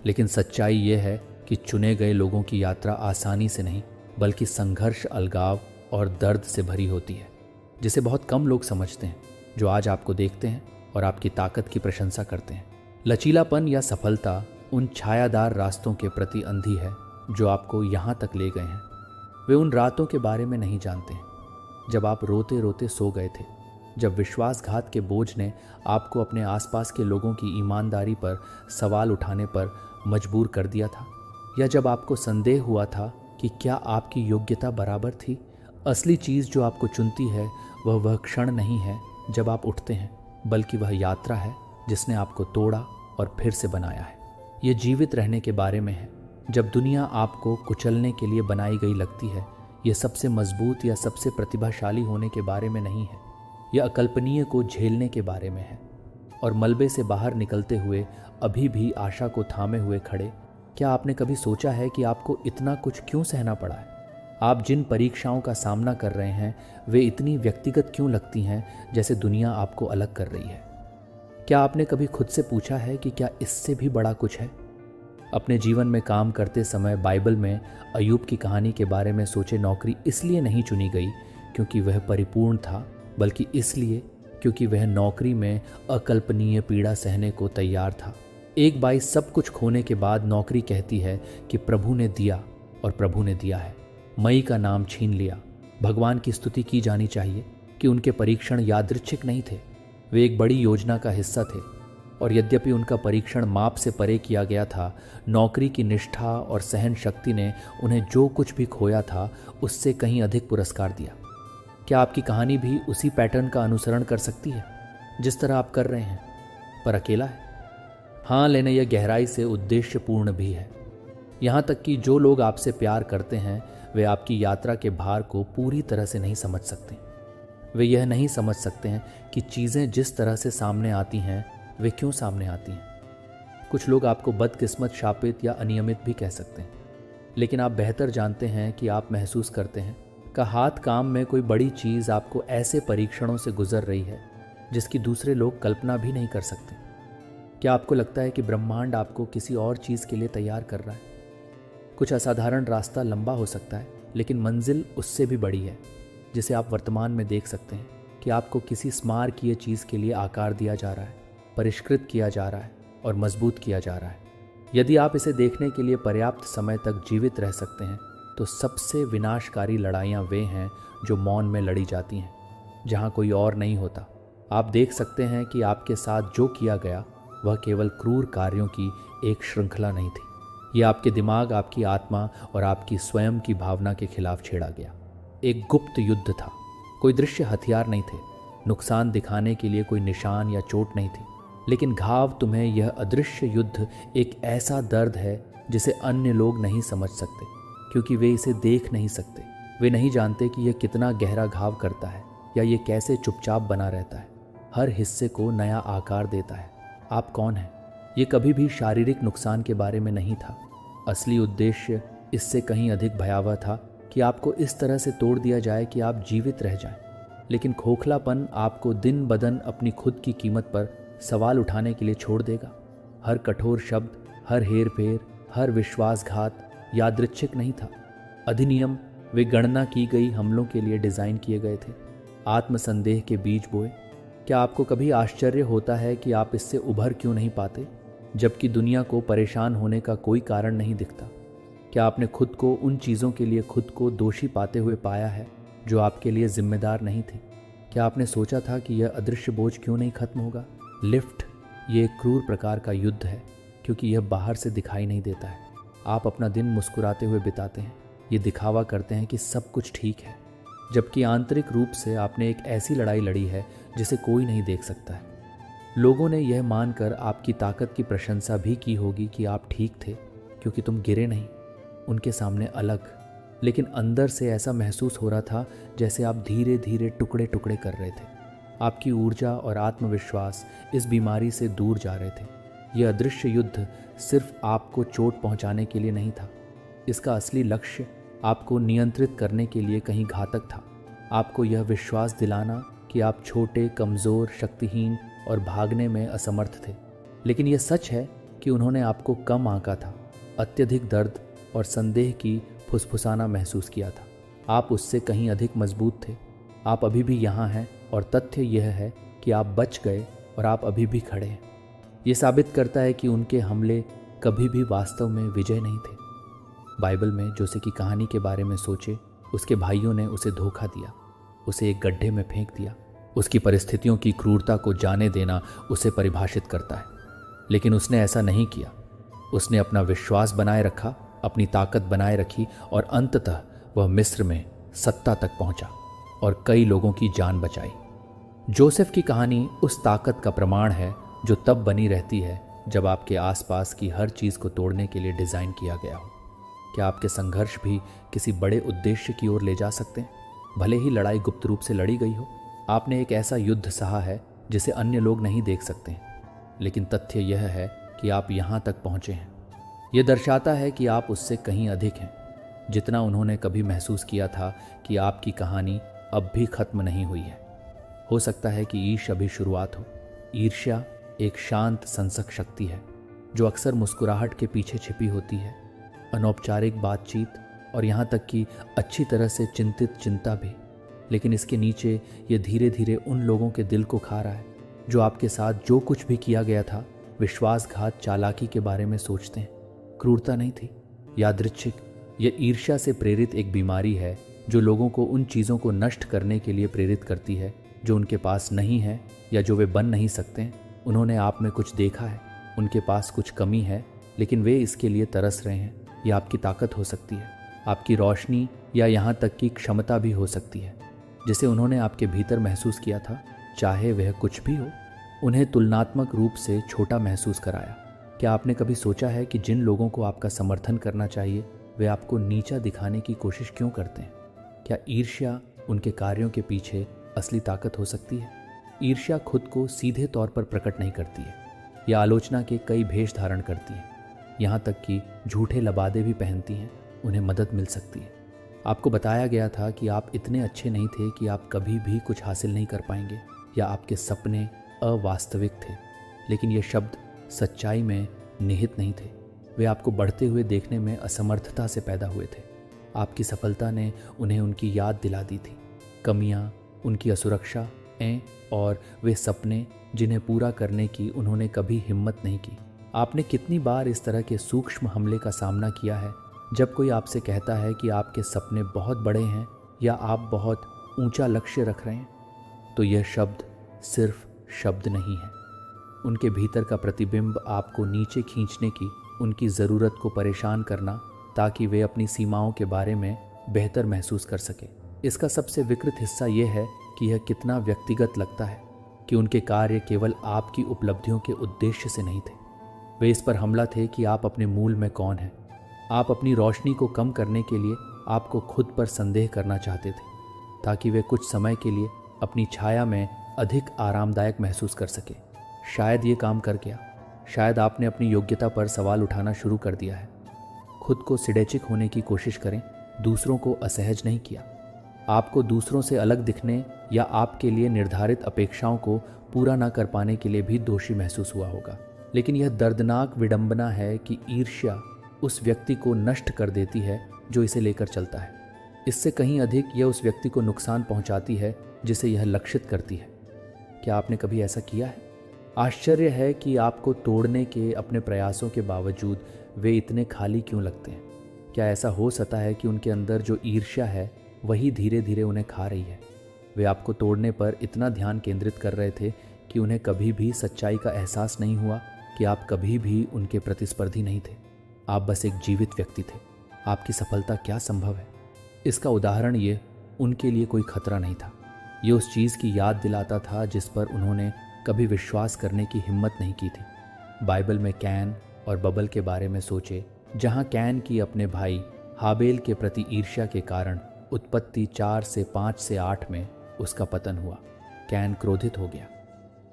लेकिन सच्चाई यह है कि चुने गए लोगों की यात्रा आसानी से नहीं, बल्कि संघर्ष, अलगाव और दर्द से भरी होती है, जिसे बहुत कम लोग समझते हैं, जो आज आपको देखते हैं और आपकी ताकत की प्रशंसा करते हैं। लचीलापन या सफलता उन छायादार रास्तों के प्रति अंधी है जो आपको यहाँ तक ले गए हैं। वे उन रातों के बारे में नहीं जानते जब आप रोते रोते सो गए थे, जब विश्वासघात के बोझ ने आपको अपने आसपास के लोगों की ईमानदारी पर सवाल उठाने पर मजबूर कर दिया था, या जब आपको संदेह हुआ था कि क्या आपकी योग्यता बराबर थी। असली चीज़ जो आपको चुनती है वह क्षण नहीं है जब आप उठते हैं, बल्कि वह यात्रा है जिसने आपको तोड़ा और फिर से बनाया है। ये जीवित रहने के बारे में है। जब दुनिया आपको कुचलने के लिए बनाई गई लगती है, यह सबसे मजबूत या सबसे प्रतिभाशाली होने के बारे में नहीं है। यह अकल्पनीय को झेलने के बारे में है। और मलबे से बाहर निकलते हुए अभी भी आशा को थामे हुए खड़े, क्या आपने कभी सोचा है कि आपको इतना कुछ क्यों सहना पड़ा है? आप जिन परीक्षाओं का सामना कर रहे हैं वे इतनी व्यक्तिगत क्यों लगती हैं, जैसे दुनिया आपको अलग कर रही है? क्या आपने कभी खुद से पूछा है कि क्या इससे भी बड़ा कुछ है? अपने जीवन में काम करते समय बाइबल में अय्यूब की कहानी के बारे में सोचे नौकरी इसलिए नहीं चुनी गई क्योंकि वह परिपूर्ण था, बल्कि इसलिए क्योंकि वह नौकरी में अकल्पनीय पीड़ा सहने को तैयार था। एक बाई सब कुछ खोने के बाद नौकरी कहती है कि प्रभु ने दिया और प्रभु ने दिया है। मई का नाम छीन लिया, भगवान की स्तुति की जानी चाहिए कि उनके परीक्षण यादृच्छिक नहीं थे, वे एक बड़ी योजना का हिस्सा थे। और यद्यपि उनका परीक्षण माप से परे किया गया था, नौकरी की निष्ठा और सहन शक्ति ने उन्हें जो कुछ भी खोया था उससे कहीं अधिक पुरस्कार दिया। क्या आपकी कहानी भी उसी पैटर्न का अनुसरण कर सकती है जिस तरह आप कर रहे हैं, पर अकेला है? हाँ, लेकिन यह गहराई से उद्देश्यपूर्ण भी है। यहाँ तक कि जो लोग आपसे प्यार करते हैं वे आपकी यात्रा के भार को पूरी तरह से नहीं समझ सकते। वे यह नहीं समझ सकते हैं कि चीज़ें जिस तरह से सामने आती हैं वे क्यों सामने आती हैं। कुछ लोग आपको बदकिस्मत, शापित या अनियमित भी कह सकते हैं, लेकिन आप बेहतर जानते हैं कि आप महसूस करते हैं का हाथ काम में कोई बड़ी चीज़ आपको ऐसे परीक्षणों से गुजर रही है जिसकी दूसरे लोग कल्पना भी नहीं कर सकते। क्या आपको लगता है कि ब्रह्मांड आपको किसी और चीज़ के लिए तैयार कर रहा है? कुछ असाधारण रास्ता लंबा हो सकता है, लेकिन मंजिल उससे भी बड़ी है, जिसे आप वर्तमान में देख सकते हैं कि आपको किसी स्मारकीय चीज़ के लिए आकार दिया जा रहा है, परिष्कृत किया जा रहा है और मजबूत किया जा रहा है। यदि आप इसे देखने के लिए पर्याप्त समय तक जीवित रह सकते हैं तो सबसे विनाशकारी लड़ाइयाँ वे हैं जो मौन में लड़ी जाती हैं, जहाँ कोई और नहीं होता। आप देख सकते हैं कि आपके साथ जो किया गया वह केवल क्रूर कार्यों की एक श्रृंखला नहीं थी। यह आपके दिमाग, आपकी आत्मा और आपकी स्वयं की भावना के खिलाफ छेड़ा गया। एक गुप्त युद्ध था। कोई दृश्य हथियार नहीं थे, नुकसान दिखाने के लिए कोई निशान या चोट नहीं थी, लेकिन घाव तुम्हें यह अदृश्य युद्ध एक ऐसा दर्द है जिसे अन्य लोग नहीं समझ सकते, क्योंकि वे इसे देख नहीं सकते। वे नहीं जानते कि यह कितना गहरा घाव करता है या ये कैसे चुपचाप बना रहता है, हर हिस्से को नया आकार देता है। आप कौन हैं? ये कभी भी शारीरिक नुकसान के बारे में नहीं था। असली उद्देश्य इससे कहीं अधिक भयावह था कि आपको इस तरह से तोड़ दिया जाए कि आप जीवित रह जाएं। लेकिन खोखलापन आपको दिन बदन अपनी खुद की कीमत पर सवाल उठाने के लिए छोड़ देगा। हर कठोर शब्द, हर हेर फेर, हर विश्वासघात यादृच्छिक नहीं था। अधिनियम वे गणना की गई हमलों के लिए डिज़ाइन किए गए थे। आत्मसंदेह के बीज बोए। क्या आपको कभी आश्चर्य होता है कि आप इससे उभर क्यों नहीं पाते, जबकि दुनिया को परेशान होने का कोई कारण नहीं दिखता? क्या आपने खुद को उन चीज़ों के लिए खुद को दोषी पाते हुए पाया है जो आपके लिए जिम्मेदार नहीं थी? क्या आपने सोचा था कि यह अदृश्य बोझ क्यों नहीं खत्म होगा? लिफ्ट ये एक क्रूर प्रकार का युद्ध है, क्योंकि यह बाहर से दिखाई नहीं देता है। आप अपना दिन मुस्कुराते हुए बिताते हैं, ये दिखावा करते हैं कि सब कुछ ठीक है, जबकि आंतरिक रूप से आपने एक ऐसी लड़ाई लड़ी है जिसे कोई नहीं देख सकता है। लोगों ने यह मानकर आपकी ताकत की प्रशंसा भी की होगी कि आप ठीक थे, क्योंकि तुम गिरे नहीं उनके सामने अलग, लेकिन अंदर से ऐसा महसूस हो रहा था जैसे आप धीरे धीरे टुकड़े टुकड़े कर रहे थे। आपकी ऊर्जा और आत्मविश्वास इस बीमारी से दूर जा रहे थे। यह अदृश्य युद्ध सिर्फ आपको चोट पहुंचाने के लिए नहीं था, इसका असली लक्ष्य आपको नियंत्रित करने के लिए कहीं घातक था। आपको यह विश्वास दिलाना कि आप छोटे, कमज़ोर, शक्तिहीन और भागने में असमर्थ थे। लेकिन यह सच है कि उन्होंने आपको कम आंका था, अत्यधिक दर्द और संदेह की फुसफुसाना महसूस किया था। आप उससे कहीं अधिक मजबूत थे। आप अभी भी यहाँ हैं और तथ्य यह है कि आप बच गए और आप अभी भी खड़े हैं। ये साबित करता है कि उनके हमले कभी भी वास्तव में विजय नहीं थे। बाइबल में जोसे की कहानी के बारे में सोचे, उसके भाइयों ने उसे धोखा दिया, उसे एक गड्ढे में फेंक दिया। उसकी परिस्थितियों की क्रूरता को जाने देना उसे परिभाषित करता है, लेकिन उसने ऐसा नहीं किया। उसने अपना विश्वास बनाए रखा, अपनी ताकत बनाए रखी और अंततः वह मिस्र में सत्ता तक पहुंचा और कई लोगों की जान बचाई। जोसेफ की कहानी उस ताकत का प्रमाण है जो तब बनी रहती है जब आपके आसपास की हर चीज़ को तोड़ने के लिए डिज़ाइन किया गया हो। क्या आपके संघर्ष भी किसी बड़े उद्देश्य की ओर ले जा सकते हैं? भले ही लड़ाई गुप्त रूप से लड़ी गई हो, आपने एक ऐसा युद्ध सहा है जिसे अन्य लोग नहीं देख सकते हैं। लेकिन तथ्य यह है कि आप यहाँ तक पहुँचे हैं। यह दर्शाता है कि आप उससे कहीं अधिक हैं, जितना उन्होंने कभी महसूस किया था कि आपकी कहानी अब भी खत्म नहीं हुई है। हो सकता है कि ईश अभी शुरुआत हो। ईर्ष्या एक शांत संसक शक्ति है जो अक्सर मुस्कुराहट के पीछे छिपी होती है, अनौपचारिक बातचीत और यहाँ तक कि अच्छी तरह से चिंतित चिंता भी। लेकिन इसके नीचे ये धीरे धीरे उन लोगों के दिल को खा रहा है जो आपके साथ जो कुछ भी किया गया था विश्वासघात, चालाकी के बारे में सोचते हैं। क्रूरता नहीं थी, यादृच्छिक। यह ईर्ष्या से प्रेरित एक बीमारी है जो लोगों को उन चीज़ों को नष्ट करने के लिए प्रेरित करती है जो उनके पास नहीं है या जो वे बन नहीं सकते। उन्होंने आप में कुछ देखा है, उनके पास कुछ कमी है, लेकिन वे इसके लिए तरस रहे हैं। यह आपकी ताकत हो सकती है, आपकी रोशनी या यहाँ तक कि क्षमता भी हो सकती है, जिसे उन्होंने आपके भीतर महसूस किया था, चाहे वह कुछ भी हो। उन्हें तुलनात्मक रूप से छोटा महसूस कराया। क्या आपने कभी सोचा है कि जिन लोगों को आपका समर्थन करना चाहिए वे आपको नीचा दिखाने की कोशिश क्यों करते हैं? क्या ईर्ष्या उनके कार्यों के पीछे असली ताकत हो सकती है? ईर्ष्या खुद को सीधे तौर पर प्रकट नहीं करती है, यह आलोचना के कई भेष धारण करती है, यहाँ तक कि झूठे लबादे भी पहनती हैं। उन्हें मदद मिल सकती है। आपको बताया गया था कि आप इतने अच्छे नहीं थे कि आप कभी भी कुछ हासिल नहीं कर पाएंगे, या आपके सपने अवास्तविक थे, लेकिन ये शब्द सच्चाई में निहित नहीं थे। वे आपको बढ़ते हुए देखने में असमर्थता से पैदा हुए थे। आपकी सफलता ने उन्हें उनकी याद दिला दी थी, कमियां, उनकी असुरक्षा और वे सपने जिन्हें पूरा करने की उन्होंने कभी हिम्मत नहीं की। आपने कितनी बार इस तरह के सूक्ष्म हमले का सामना किया है जब कोई आपसे कहता है कि आपके सपने बहुत बड़े हैं या आप बहुत ऊंचा लक्ष्य रख रहे हैं? तो यह शब्द सिर्फ शब्द नहीं है, उनके भीतर का प्रतिबिंब आपको नीचे खींचने की उनकी ज़रूरत को परेशान करना, ताकि वे अपनी सीमाओं के बारे में बेहतर महसूस कर सके। इसका सबसे विकृत हिस्सा यह है कि यह कितना व्यक्तिगत लगता है कि उनके कार्य केवल आपकी उपलब्धियों के उद्देश्य से नहीं थे। वे इस पर हमला थे कि आप अपने मूल में कौन हैं। आप अपनी रोशनी को कम करने के लिए आपको खुद पर संदेह करना चाहते थे, ताकि वे कुछ समय के लिए अपनी छाया में अधिक आरामदायक महसूस कर सके। शायद ये काम कर गया। शायद आपने अपनी योग्यता पर सवाल उठाना शुरू कर दिया है। खुद को सिडेचिक होने की कोशिश करें, दूसरों को असहज नहीं किया। आपको दूसरों से अलग दिखने या आपके लिए निर्धारित अपेक्षाओं को पूरा ना कर पाने के लिए भी दोषी महसूस हुआ होगा। लेकिन यह दर्दनाक विडंबना है कि ईर्ष्या उस व्यक्ति को नष्ट कर देती है जो इसे लेकर चलता है। इससे कहीं अधिक यह उस व्यक्ति को नुकसान पहुंचाती है जिसे यह लक्षित करती है। क्या आपने कभी ऐसा किया है? आश्चर्य है कि आपको तोड़ने के अपने प्रयासों के बावजूद वे इतने खाली क्यों लगते हैं। क्या ऐसा हो सकता है कि उनके अंदर जो ईर्ष्या है वही धीरे धीरे उन्हें खा रही है? वे आपको तोड़ने पर इतना ध्यान केंद्रित कर रहे थे कि उन्हें कभी भी सच्चाई का एहसास नहीं हुआ कि आप कभी भी उनके प्रतिस्पर्धी नहीं थे। आप बस एक जीवित व्यक्ति थे। आपकी सफलता क्या संभव है? इसका उदाहरण ये उनके लिए कोई खतरा नहीं था। ये उस चीज़ की याद दिलाता था जिस पर उन्होंने कभी विश्वास करने की हिम्मत नहीं की थी। बाइबल में कैन और बबल के बारे में सोचे, जहाँ कैन की अपने भाई हाबेल के प्रति ईर्ष्या के कारण उत्पत्ति 4 से 5 से 8 में उसका पतन हुआ। कैन क्रोधित हो गया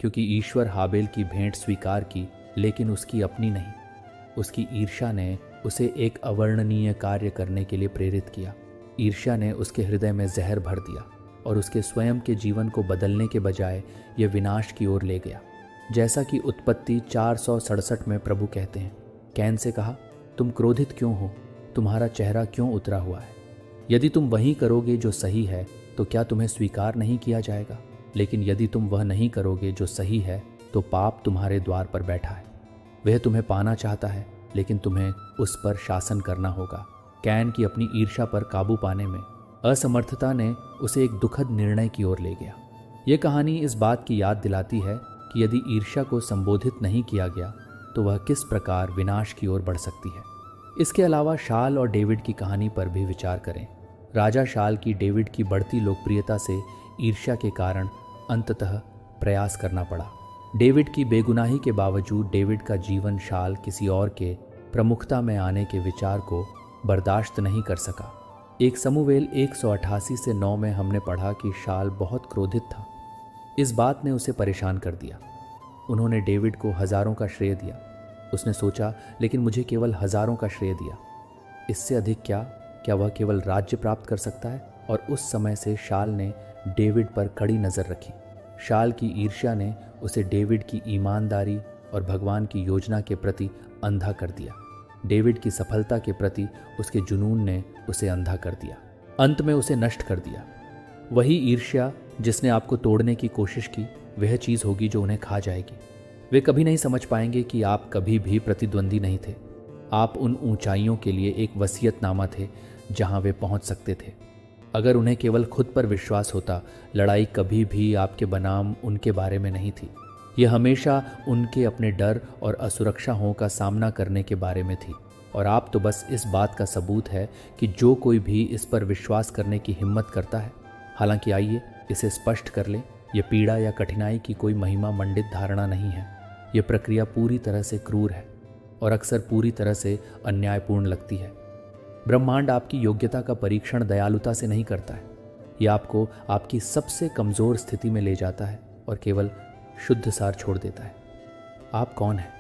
क्योंकि ईश्वर हाबेल की भेंट स्वीकार की, लेकिन उसकी अपनी नहीं। उसकी ईर्ष्या ने उसे एक अवर्णनीय कार्य करने के लिए प्रेरित किया। ईर्ष्या ने उसके हृदय में जहर भर दिया और उसके स्वयं के जीवन को बदलने के बजाय यह विनाश की ओर ले गया। जैसा कि उत्पत्ति 467 में प्रभु कहते हैं, कैन से कहा, तुम क्रोधित क्यों हो? तुम्हारा चेहरा क्यों उतरा हुआ है? यदि तुम वही करोगे जो सही है तो क्या तुम्हें स्वीकार नहीं किया जाएगा? लेकिन यदि तुम वह नहीं करोगे जो सही है तो पाप तुम्हारे द्वार पर बैठा है। वह तुम्हें पाना चाहता है, लेकिन तुम्हें उस पर शासन करना होगा। कैन की अपनी ईर्ष्या पर काबू पाने में असमर्थता ने उसे एक दुखद निर्णय की ओर ले गया। यह कहानी इस बात की याद दिलाती है कि यदि ईर्ष्या को संबोधित नहीं किया गया तो वह किस प्रकार विनाश की ओर बढ़ सकती है। इसके अलावा शाल और डेविड की कहानी पर भी विचार करें। राजा शाल की डेविड की बढ़ती लोकप्रियता से ईर्ष्या के कारण अंततः प्रयास करना पड़ा। डेविड की बेगुनाही के बावजूद डेविड का जीवन शाल किसी और के प्रमुखता में आने के विचार को बर्दाश्त नहीं कर सका। एक समूएल 188 से 9 में हमने पढ़ा कि शाल बहुत क्रोधित था। इस बात ने उसे परेशान कर दिया। उन्होंने डेविड को हजारों का श्रेय दिया। उसने सोचा, लेकिन मुझे केवल हजारों का श्रेय दिया, इससे अधिक क्या वह केवल राज्य प्राप्त कर सकता है? और उस समय से शाल ने डेविड पर कड़ी नज़र रखी। शाल की ईर्ष्या ने उसे डेविड की ईमानदारी और भगवान की योजना के प्रति अंधा कर दिया। डेविड की सफलता के प्रति उसके जुनून ने उसे अंधा कर दिया, अंत में उसे नष्ट कर दिया। वही ईर्ष्या जिसने आपको तोड़ने की कोशिश की वह चीज़ होगी जो उन्हें खा जाएगी। वे कभी नहीं समझ पाएंगे कि आप कभी भी प्रतिद्वंदी नहीं थे। आप उन ऊंचाइयों के लिए एक वसीयतनामा थे जहां वे पहुंच सकते थे। अगर उन्हें केवल खुद पर विश्वास होता, लड़ाई कभी भी आपके बनाम उनके बारे में नहीं थी। यह हमेशा उनके अपने डर और असुरक्षा हों का सामना करने के बारे में थी। और आप तो बस इस बात का सबूत है कि जो कोई भी इस पर विश्वास करने की हिम्मत करता है। हालांकि आइए इसे स्पष्ट कर लें, यह पीड़ा या कठिनाई की कोई महिमा मंडित धारणा नहीं है। यह प्रक्रिया पूरी तरह से क्रूर है और अक्सर पूरी तरह से अन्यायपूर्ण लगती है। ब्रह्मांड आपकी योग्यता का परीक्षण दयालुता से नहीं करता है। यह आपको आपकी सबसे कमज़ोर स्थिति में ले जाता है और केवल शुद्ध सार छोड़ देता है। आप कौन हैं?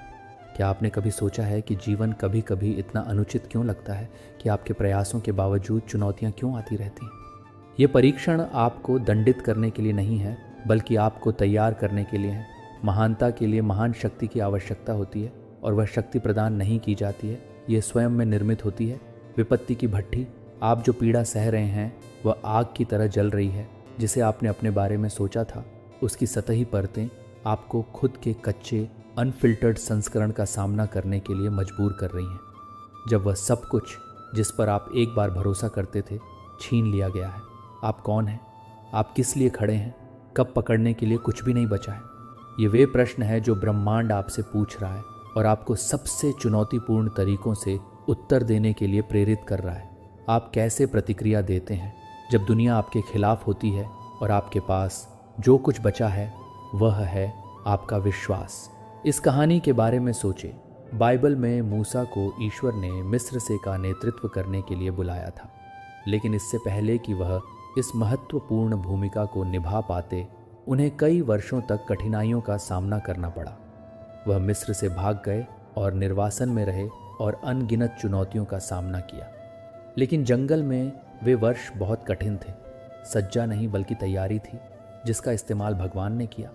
क्या आपने कभी सोचा है कि जीवन कभी कभी इतना अनुचित क्यों लगता है कि आपके प्रयासों के बावजूद चुनौतियां क्यों आती रहती हैं? ये परीक्षण आपको दंडित करने के लिए नहीं है, बल्कि आपको तैयार करने के लिए है। महानता के लिए महान शक्ति की आवश्यकता होती है और वह शक्ति प्रदान नहीं की जाती है, ये स्वयं में निर्मित होती है। विपत्ति की भट्ठी, आप जो पीड़ा सह रहे हैं वह आग की तरह जल रही है। जिसे आपने अपने बारे में सोचा था, उसकी सतही परतें आपको खुद के कच्चे अनफिल्टर्ड संस्करण का सामना करने के लिए मजबूर कर रही हैं। जब वह सब कुछ जिस पर आप एक बार भरोसा करते थे छीन लिया गया है। आप कौन हैं? आप किस लिए खड़े हैं? कब पकड़ने के लिए कुछ भी नहीं बचा है? ये वे प्रश्न है जो ब्रह्मांड आपसे पूछ रहा है और आपको सबसे चुनौतीपूर्ण तरीकों से उत्तर देने के लिए प्रेरित कर रहा है। आप कैसे प्रतिक्रिया देते हैं जब दुनिया आपके खिलाफ होती है और आपके पास जो कुछ बचा है वह है आपका विश्वास? इस कहानी के बारे में सोचें। बाइबल में मूसा को ईश्वर ने मिस्र से का नेतृत्व करने के लिए बुलाया था, लेकिन इससे पहले कि वह इस महत्वपूर्ण भूमिका को निभा पाते, उन्हें कई वर्षों तक कठिनाइयों का सामना करना पड़ा। वह मिस्र से भाग गए और निर्वासन में रहे और अनगिनत चुनौतियों का सामना किया। लेकिन जंगल में वे वर्ष बहुत कठिन थे। सज्जा नहीं बल्कि तैयारी थी, जिसका इस्तेमाल भगवान ने किया।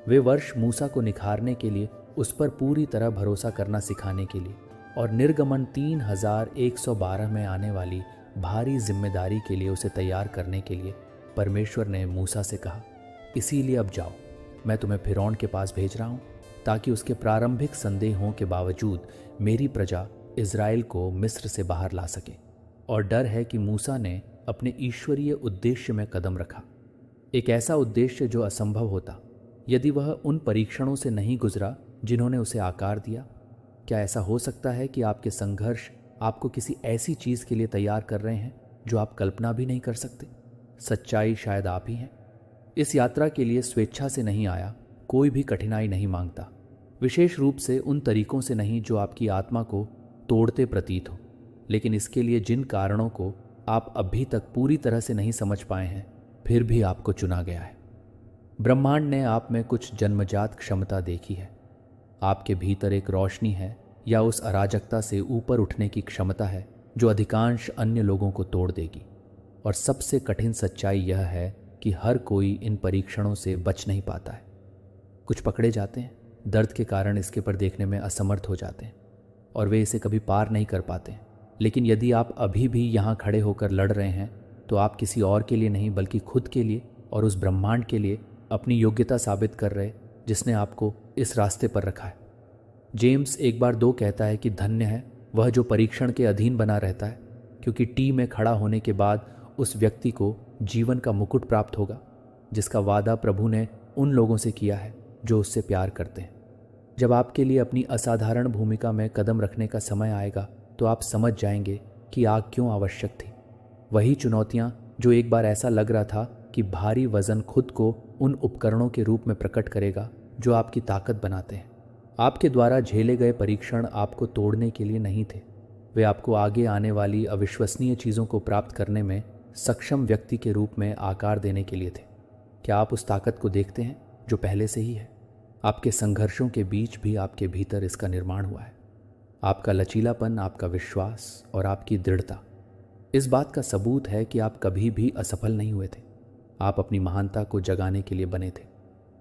वे वर्ष मूसा को निखारने के लिए, उस पर पूरी तरह भरोसा करना सिखाने के लिए और निर्गमन 3112 में आने वाली भारी जिम्मेदारी के लिए उसे तैयार करने के लिए परमेश्वर ने मूसा से कहा, इसीलिए अब जाओ, मैं तुम्हें फिरौन के पास भेज रहा हूँ, ताकि उसके प्रारंभिक संदेहों के बावजूद मेरी प्रजा इज़राइल को मिस्र से बाहर ला सके। और डर है कि मूसा ने अपने ईश्वरीय उद्देश्य में कदम रखा, एक ऐसा उद्देश्य जो असंभव होता यदि वह उन परीक्षणों से नहीं गुजरा जिन्होंने उसे आकार दिया। क्या ऐसा हो सकता है कि आपके संघर्ष आपको किसी ऐसी चीज़ के लिए तैयार कर रहे हैं जो आप कल्पना भी नहीं कर सकते? सच्चाई शायद आप ही हैं। इस यात्रा के लिए स्वेच्छा से नहीं आया, कोई भी कठिनाई नहीं मांगता, विशेष रूप से उन तरीकों से नहीं जो आपकी आत्मा को तोड़ते प्रतीत हो, लेकिन इसके लिए जिन कारणों को आप अभी तक पूरी तरह से नहीं समझ पाए हैं, फिर भी आपको चुना गया है। ब्रह्मांड ने आप में कुछ जन्मजात क्षमता देखी है। आपके भीतर एक रोशनी है या उस अराजकता से ऊपर उठने की क्षमता है जो अधिकांश अन्य लोगों को तोड़ देगी। और सबसे कठिन सच्चाई यह है कि हर कोई इन परीक्षणों से बच नहीं पाता है। कुछ पकड़े जाते हैं, दर्द के कारण इसके पर देखने में असमर्थ हो जाते हैं और वे इसे कभी पार नहीं कर पाते। लेकिन यदि आप अभी भी यहाँ खड़े होकर लड़ रहे हैं, तो आप किसी और के लिए नहीं बल्कि खुद के लिए और उस ब्रह्मांड के लिए अपनी योग्यता साबित कर रहे जिसने आपको इस रास्ते पर रखा है। जेम्स 1:2 कहता है कि धन्य है वह जो परीक्षण के अधीन बना रहता है, क्योंकि टी में खड़ा होने के बाद उस व्यक्ति को जीवन का मुकुट प्राप्त होगा, जिसका वादा प्रभु ने उन लोगों से किया है जो उससे प्यार करते हैं। जब आपके लिए अपनी असाधारण भूमिका में कदम रखने का समय आएगा, तो आप समझ जाएंगे कि आग क्यों आवश्यक थी। वही चुनौतियां जो एक बार ऐसा लग रहा था कि भारी वजन खुद को उन उपकरणों के रूप में प्रकट करेगा जो आपकी ताकत बनाते हैं। आपके द्वारा झेले गए परीक्षण आपको तोड़ने के लिए नहीं थे, वे आपको आगे आने वाली अविश्वसनीय चीज़ों को प्राप्त करने में सक्षम व्यक्ति के रूप में आकार देने के लिए थे। क्या आप उस ताकत को देखते हैं जो पहले से ही है? आपके संघर्षों के बीच भी आपके भीतर इसका निर्माण हुआ है। आपका लचीलापन, आपका विश्वास और आपकी दृढ़ता इस बात का सबूत है कि आप कभी भी असफल नहीं हुए थे। आप अपनी महानता को जगाने के लिए बने थे।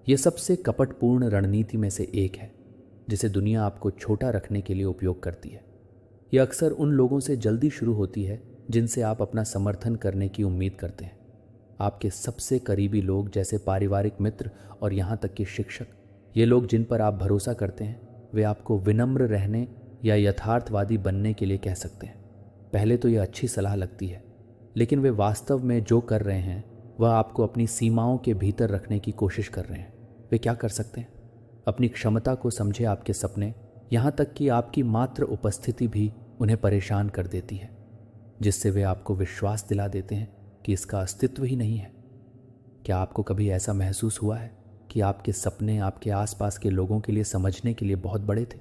यह सबसे कपटपूर्ण रणनीति में से एक है जिसे दुनिया आपको छोटा रखने के लिए उपयोग करती है। यह अक्सर उन लोगों से जल्दी शुरू होती है जिनसे आप अपना समर्थन करने की उम्मीद करते हैं। आपके सबसे करीबी लोग, जैसे पारिवारिक मित्र और यहाँ तक कि शिक्षक, ये लोग जिन पर आप भरोसा करते हैं, वे आपको विनम्र रहने या यथार्थवादी बनने के लिए कह सकते हैं। पहले तो यह अच्छी सलाह लगती है, लेकिन वे वास्तव में जो कर रहे हैं वह आपको अपनी सीमाओं के भीतर रखने की कोशिश कर रहे हैं। वे क्या कर सकते हैं? अपनी क्षमता को समझे आपके सपने, यहाँ तक कि आपकी मात्र उपस्थिति भी उन्हें परेशान कर देती है, जिससे वे आपको विश्वास दिला देते हैं कि इसका अस्तित्व ही नहीं है। क्या आपको कभी ऐसा महसूस हुआ है कि आपके सपने आपके आसपास के लोगों के लिए समझने के लिए बहुत बड़े थे?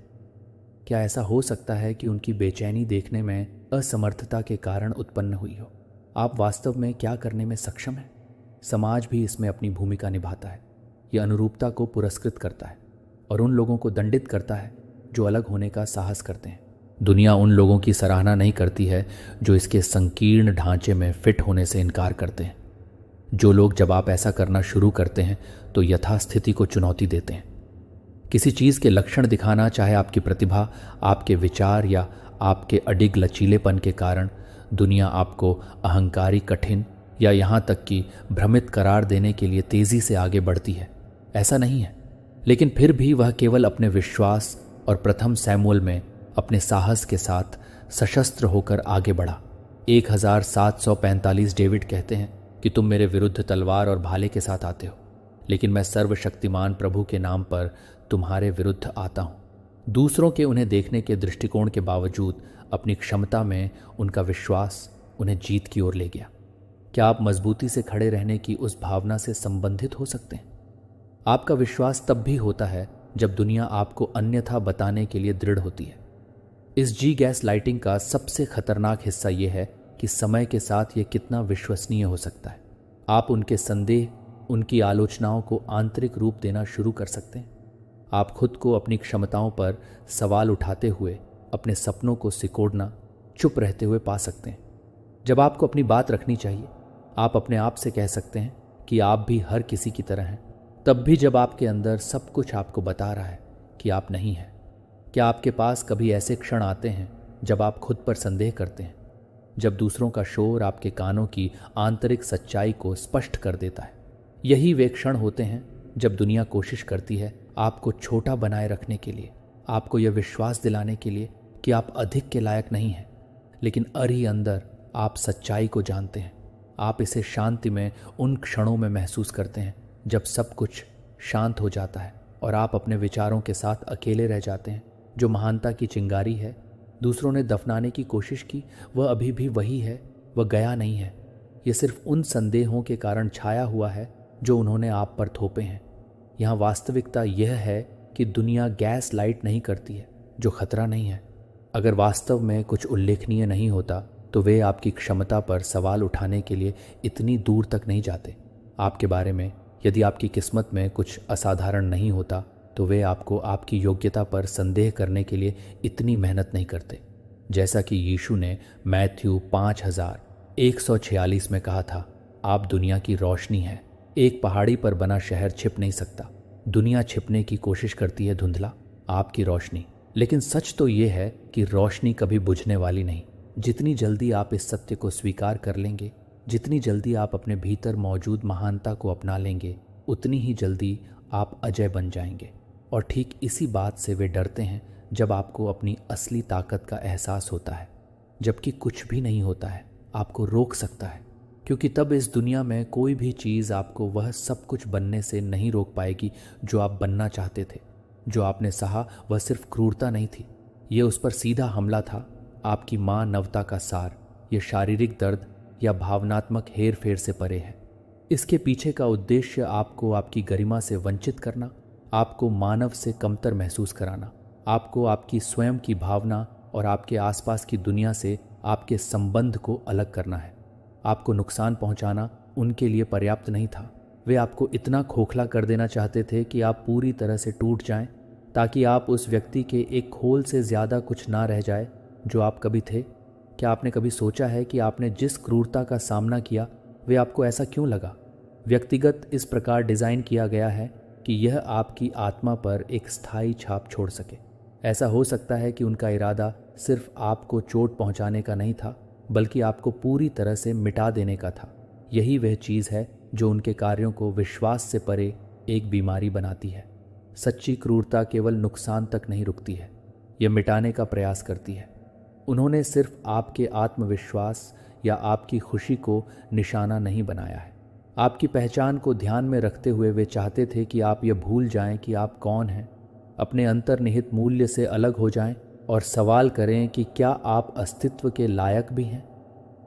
क्या ऐसा हो सकता है कि उनकी बेचैनी देखने में असमर्थता के कारण उत्पन्न हुई हो? आप वास्तव में क्या करने में सक्षम हैं? समाज भी इसमें अपनी भूमिका निभाता है। यह अनुरूपता को पुरस्कृत करता है और उन लोगों को दंडित करता है जो अलग होने का साहस करते हैं। दुनिया उन लोगों की सराहना नहीं करती है जो इसके संकीर्ण ढांचे में फिट होने से इनकार करते हैं। जो लोग जब आप ऐसा करना शुरू करते हैं तो यथास्थिति को चुनौती देते हैं। किसी चीज़ के लक्षण दिखाना, चाहे आपकी प्रतिभा, आपके विचार या आपके अडिग लचीलेपन के कारण, दुनिया आपको अहंकारी, कठिन या यहाँ तक कि भ्रमित करार देने के लिए तेज़ी से आगे बढ़ती है। ऐसा नहीं है, लेकिन फिर भी वह केवल अपने विश्वास और प्रथम सैमुअल में अपने साहस के साथ सशस्त्र होकर आगे बढ़ा। 1745 डेविड कहते हैं कि तुम मेरे विरुद्ध तलवार और भाले के साथ आते हो, लेकिन मैं सर्वशक्तिमान प्रभु के नाम पर तुम्हारे विरुद्ध आता हूं। दूसरों के उन्हें देखने के दृष्टिकोण के बावजूद अपनी क्षमता में उनका विश्वास उन्हें जीत की ओर ले गया। क्या आप मजबूती से खड़े रहने की उस भावना से संबंधित हो सकते हैं? आपका विश्वास तब भी होता है जब दुनिया आपको अन्यथा बताने के लिए दृढ़ होती है। इस जी गैस लाइटिंग का सबसे खतरनाक हिस्सा यह है कि समय के साथ यह कितना विश्वसनीय हो सकता है। आप उनके संदेह, उनकी आलोचनाओं को आंतरिक रूप देना शुरू कर सकते हैं। आप खुद को अपनी क्षमताओं पर सवाल उठाते हुए अपने सपनों को सिकोड़ना, चुप रहते हुए पा सकते हैं। जब आपको अपनी बात रखनी चाहिए, आप अपने आप से कह सकते हैं कि आप भी हर किसी की तरह हैं। तब भी जब आपके अंदर सब कुछ आपको बता रहा है कि आप नहीं हैं। क्या आपके पास कभी ऐसे क्षण आते हैं जब आप खुद पर संदेह करते हैं, जब दूसरों का शोर आपके कानों की आंतरिक सच्चाई को स्पष्ट कर देता है? यही वे क्षण होते हैं जब दुनिया कोशिश करती है आपको छोटा बनाए रखने के लिए, आपको यह विश्वास दिलाने के लिए कि आप अधिक के लायक नहीं हैं। लेकिन अरी अंदर आप सच्चाई को जानते हैं। आप इसे शांति में उन क्षणों में महसूस करते हैं जब सब कुछ शांत हो जाता है और आप अपने विचारों के साथ अकेले रह जाते हैं। जो महानता की चिंगारी है दूसरों ने दफनाने की कोशिश की, वह अभी भी वही है, वह गया नहीं है। यह सिर्फ उन संदेहों के कारण छाया हुआ है जो उन्होंने आप पर थोपे हैं। यहाँ वास्तविकता यह है कि दुनिया गैस लाइट नहीं करती है जो खतरा नहीं है। अगर वास्तव में कुछ उल्लेखनीय नहीं होता तो वे आपकी क्षमता पर सवाल उठाने के लिए इतनी दूर तक नहीं जाते। आपके बारे में यदि आपकी किस्मत में कुछ असाधारण नहीं होता तो वे आपको आपकी योग्यता पर संदेह करने के लिए इतनी मेहनत नहीं करते। जैसा कि यीशु ने मैथ्यू 5146 में कहा था, आप दुनिया की रोशनी हैं। एक पहाड़ी पर बना शहर छिप नहीं सकता। दुनिया छिपने की कोशिश करती है धुंधला, आपकी रोशनी। लेकिन सच तो ये है कि रोशनी कभी बुझने वाली नहीं। जितनी जल्दी आप इस सत्य को स्वीकार कर लेंगे, जितनी जल्दी आप अपने भीतर मौजूद महानता को अपना लेंगे, उतनी ही जल्दी आप अजय बन जाएंगे। और ठीक इसी बात से वे डरते हैं जब आपको अपनी असली ताकत का एहसास होता है, जबकि कुछ भी नहीं होता है आपको रोक सकता है। क्योंकि तब इस दुनिया में कोई भी चीज़ आपको वह सब कुछ बनने से नहीं रोक पाएगी जो आप बनना चाहते थे। जो आपने सहा वह सिर्फ क्रूरता नहीं थी, यह उस पर सीधा हमला था। आपकी मानवता का सार, यह शारीरिक दर्द या भावनात्मक हेर फेर से परे है। इसके पीछे का उद्देश्य आपको आपकी गरिमा से वंचित करना, आपको मानव से कमतर महसूस कराना, आपको आपकी स्वयं की भावना और आपके आसपास की दुनिया से आपके संबंध को अलग करना है। आपको नुकसान पहुंचाना उनके लिए पर्याप्त नहीं था। वे आपको इतना खोखला कर देना चाहते थे कि आप पूरी तरह से टूट जाएं, ताकि आप उस व्यक्ति के एक खोल से ज़्यादा कुछ ना रह जाए जो आप कभी थे। क्या आपने कभी सोचा है कि आपने जिस क्रूरता का सामना किया वे आपको ऐसा क्यों लगा? व्यक्तिगत इस प्रकार डिज़ाइन किया गया है कि यह आपकी आत्मा पर एक स्थायी छाप छोड़ सके। ऐसा हो सकता है कि उनका इरादा सिर्फ आपको चोट पहुंचाने का नहीं था, बल्कि आपको पूरी तरह से मिटा देने का था। यही वह चीज़ है जो उनके कार्यों को विश्वास से परे एक बीमारी बनाती है। सच्ची क्रूरता केवल नुकसान तक नहीं रुकती है, यह मिटाने का प्रयास करती है। उन्होंने सिर्फ आपके आत्मविश्वास या आपकी खुशी को निशाना नहीं बनाया है। आपकी पहचान को ध्यान में रखते हुए वे चाहते थे कि आप ये भूल जाएं कि आप कौन हैं, अपने अंतर्निहित मूल्य से अलग हो जाएं और सवाल करें कि क्या आप अस्तित्व के लायक भी हैं।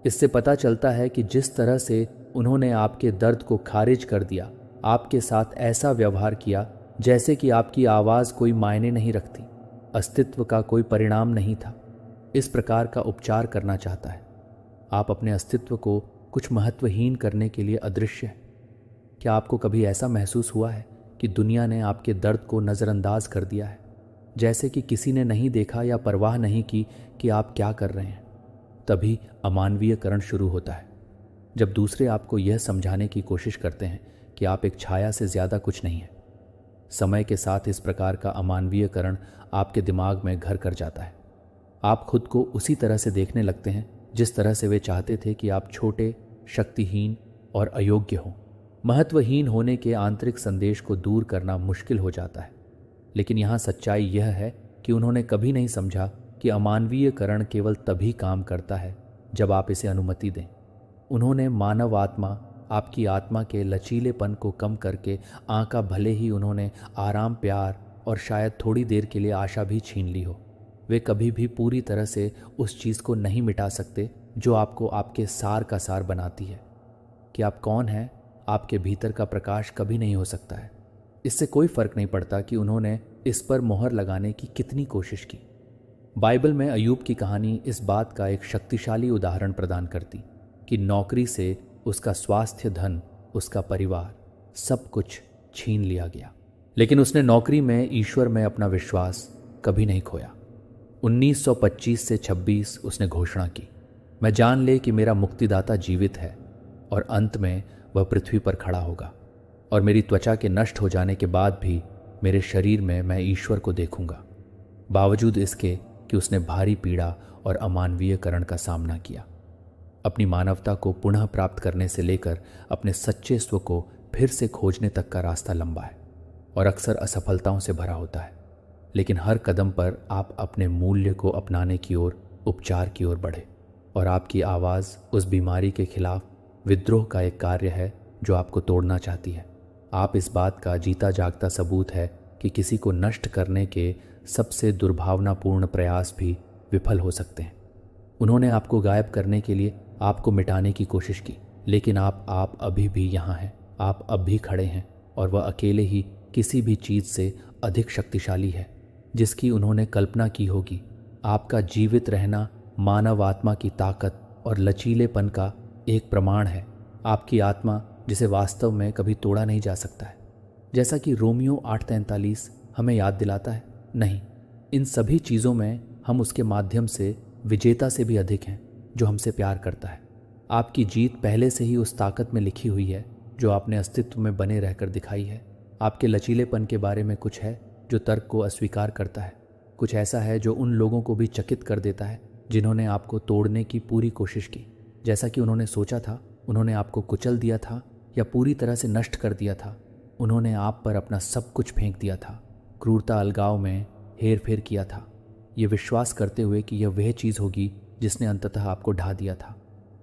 इससे पता चलता है कि जिस तरह से उन्होंने आपके दर्द को खारिज कर दिया, आपके साथ ऐसा व्यवहार किया जैसे कि आपकी आवाज़ कोई मायने नहीं रखती, अस्तित्व का कोई परिणाम नहीं था, इस प्रकार का उपचार करना चाहता है। आप अपने अस्तित्व को कुछ महत्वहीन करने के लिए अदृश्य हैं। क्या आपको कभी ऐसा महसूस हुआ है कि दुनिया ने आपके दर्द को नज़रअंदाज कर दिया है, जैसे कि किसी ने नहीं देखा या परवाह नहीं की कि आप क्या कर रहे हैं? तभी अमानवीयकरण शुरू होता है, जब दूसरे आपको यह समझाने की कोशिश करते हैं कि आप एक छाया से ज़्यादा कुछ नहीं हैं। समय के साथ इस प्रकार का अमानवीयकरण आपके दिमाग में घर कर जाता है। आप खुद को उसी तरह से देखने लगते हैं जिस तरह से वे चाहते थे कि आप छोटे, शक्तिहीन और अयोग्य हों। महत्वहीन होने के आंतरिक संदेश को दूर करना मुश्किल हो जाता है, लेकिन यहाँ सच्चाई यह है कि उन्होंने कभी नहीं समझा कि अमानवीयकरण केवल तभी काम करता है जब आप इसे अनुमति दें। उन्होंने मानव आत्मा, आपकी आत्मा के लचीलेपन को कम करके आंका, भले ही उन्होंने आराम, प्यार और शायद थोड़ी देर के लिए आशा भी छीन ली हो। वे कभी भी पूरी तरह से उस चीज़ को नहीं मिटा सकते जो आपको आपके सार का सार बनाती है। कि आप कौन हैं, आपके भीतर का प्रकाश कभी नहीं हो सकता है। इससे कोई फर्क नहीं पड़ता कि उन्होंने इस पर मोहर लगाने की कितनी कोशिश की। बाइबल में अय्यूब की कहानी इस बात का एक शक्तिशाली उदाहरण प्रदान करती कि नौकरी से उसका स्वास्थ्य, धन, उसका परिवार, सब कुछ छीन लिया गया, लेकिन उसने नौकरी में ईश्वर में अपना विश्वास कभी नहीं खोया। 1925 से 26 उसने घोषणा की, मैं जान ले कि मेरा मुक्तिदाता जीवित है और अंत में वह पृथ्वी पर खड़ा होगा और मेरी त्वचा के नष्ट हो जाने के बाद भी मेरे शरीर में मैं ईश्वर को देखूंगा। बावजूद इसके कि उसने भारी पीड़ा और अमानवीयकरण का सामना किया। अपनी मानवता को पुनः प्राप्त करने से लेकर अपने सच्चे स्व को फिर से खोजने तक का रास्ता लंबा है और अक्सर असफलताओं से भरा होता है, लेकिन हर कदम पर आप अपने मूल्य को अपनाने की ओर, उपचार की ओर बढ़े और आपकी आवाज़ उस बीमारी के खिलाफ विद्रोह का एक कार्य है जो आपको तोड़ना चाहती है। आप इस बात का जीता जागता सबूत है कि किसी को नष्ट करने के सबसे दुर्भावनापूर्ण प्रयास भी विफल हो सकते हैं। उन्होंने आपको गायब करने के लिए आपको मिटाने की कोशिश की, लेकिन आप अभी भी यहाँ हैं, आप अब भी खड़े हैं और वह अकेले ही किसी भी चीज़ से अधिक शक्तिशाली है जिसकी उन्होंने कल्पना की होगी। आपका जीवित रहना मानव आत्मा की ताकत और लचीलेपन का एक प्रमाण है। आपकी आत्मा जिसे वास्तव में कभी तोड़ा नहीं जा सकता है, जैसा कि रोमियो 8:43 हमें याद दिलाता है। नहीं, इन सभी चीज़ों में हम उसके माध्यम से विजेता से भी अधिक हैं जो हमसे प्यार करता है। आपकी जीत पहले से ही उस ताकत में लिखी हुई है जो आपने अस्तित्व में बने रहकर दिखाई है। आपके लचीलेपन के बारे में कुछ है जो तर्क को अस्वीकार करता है, कुछ ऐसा है जो उन लोगों को भी चकित कर देता है जिन्होंने आपको तोड़ने की पूरी कोशिश की। जैसा कि उन्होंने सोचा था, उन्होंने आपको कुचल दिया था या पूरी तरह से नष्ट कर दिया था। उन्होंने आप पर अपना सब कुछ फेंक दिया था, क्रूरता, अलगाव में हेर फेर किया था, ये विश्वास करते हुए कि यह वह चीज़ होगी जिसने अंततः आपको ढा दिया था।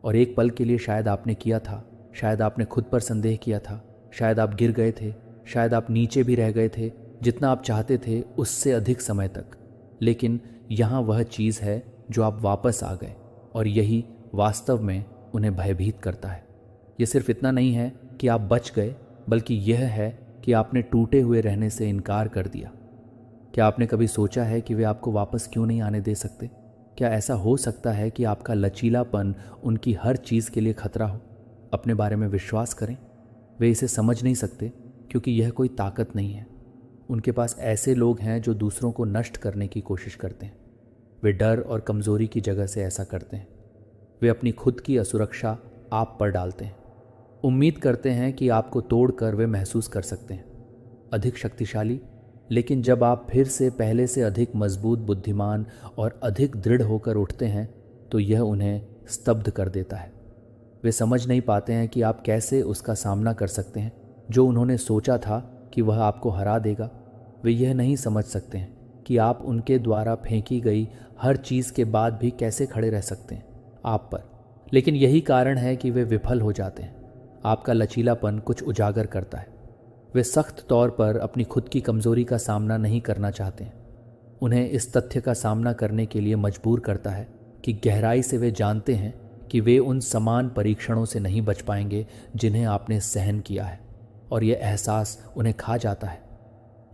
और एक पल के लिए शायद आपने किया था, शायद आपने खुद पर संदेह किया था, शायद आप गिर गए थे, शायद आप नीचे भी रह गए थे जितना आप चाहते थे उससे अधिक समय तक। लेकिन यहाँ वह चीज़ है जो आप वापस आ गए और यही वास्तव में उन्हें भयभीत करता है। ये सिर्फ इतना नहीं है कि आप बच गए, बल्कि यह है कि आपने टूटे हुए रहने से इनकार कर दिया। क्या आपने कभी सोचा है कि वे आपको वापस क्यों नहीं आने दे सकते? क्या ऐसा हो सकता है कि आपका लचीलापन उनकी हर चीज़ के लिए खतरा हो? अपने बारे में विश्वास करें। वे इसे समझ नहीं सकते क्योंकि यह कोई ताकत नहीं है। उनके पास ऐसे लोग हैं जो दूसरों को नष्ट करने की कोशिश करते हैं। वे डर और कमज़ोरी की जगह से ऐसा करते हैं। वे अपनी खुद की असुरक्षा आप पर डालते हैं, उम्मीद करते हैं कि आपको तोड़कर वे महसूस कर सकते हैं अधिक शक्तिशाली। लेकिन जब आप फिर से पहले से अधिक मजबूत, बुद्धिमान और अधिक दृढ़ होकर उठते हैं तो यह उन्हें स्तब्ध कर देता है। वे समझ नहीं पाते हैं कि आप कैसे उसका सामना कर सकते हैं जो उन्होंने सोचा था कि वह आपको हरा देगा। वे यह नहीं समझ सकते हैं कि आप उनके द्वारा फेंकी गई हर चीज़ के बाद भी कैसे खड़े रह सकते हैं आप पर। लेकिन यही कारण है कि वे विफल हो जाते हैं। आपका लचीलापन कुछ उजागर करता है। वे सख्त तौर पर अपनी खुद की कमजोरी का सामना नहीं करना चाहते हैं। उन्हें इस तथ्य का सामना करने के लिए मजबूर करता है कि गहराई से वे जानते हैं कि वे उन समान परीक्षणों से नहीं बच पाएंगे जिन्हें आपने सहन किया है, और यह एहसास उन्हें खा जाता है।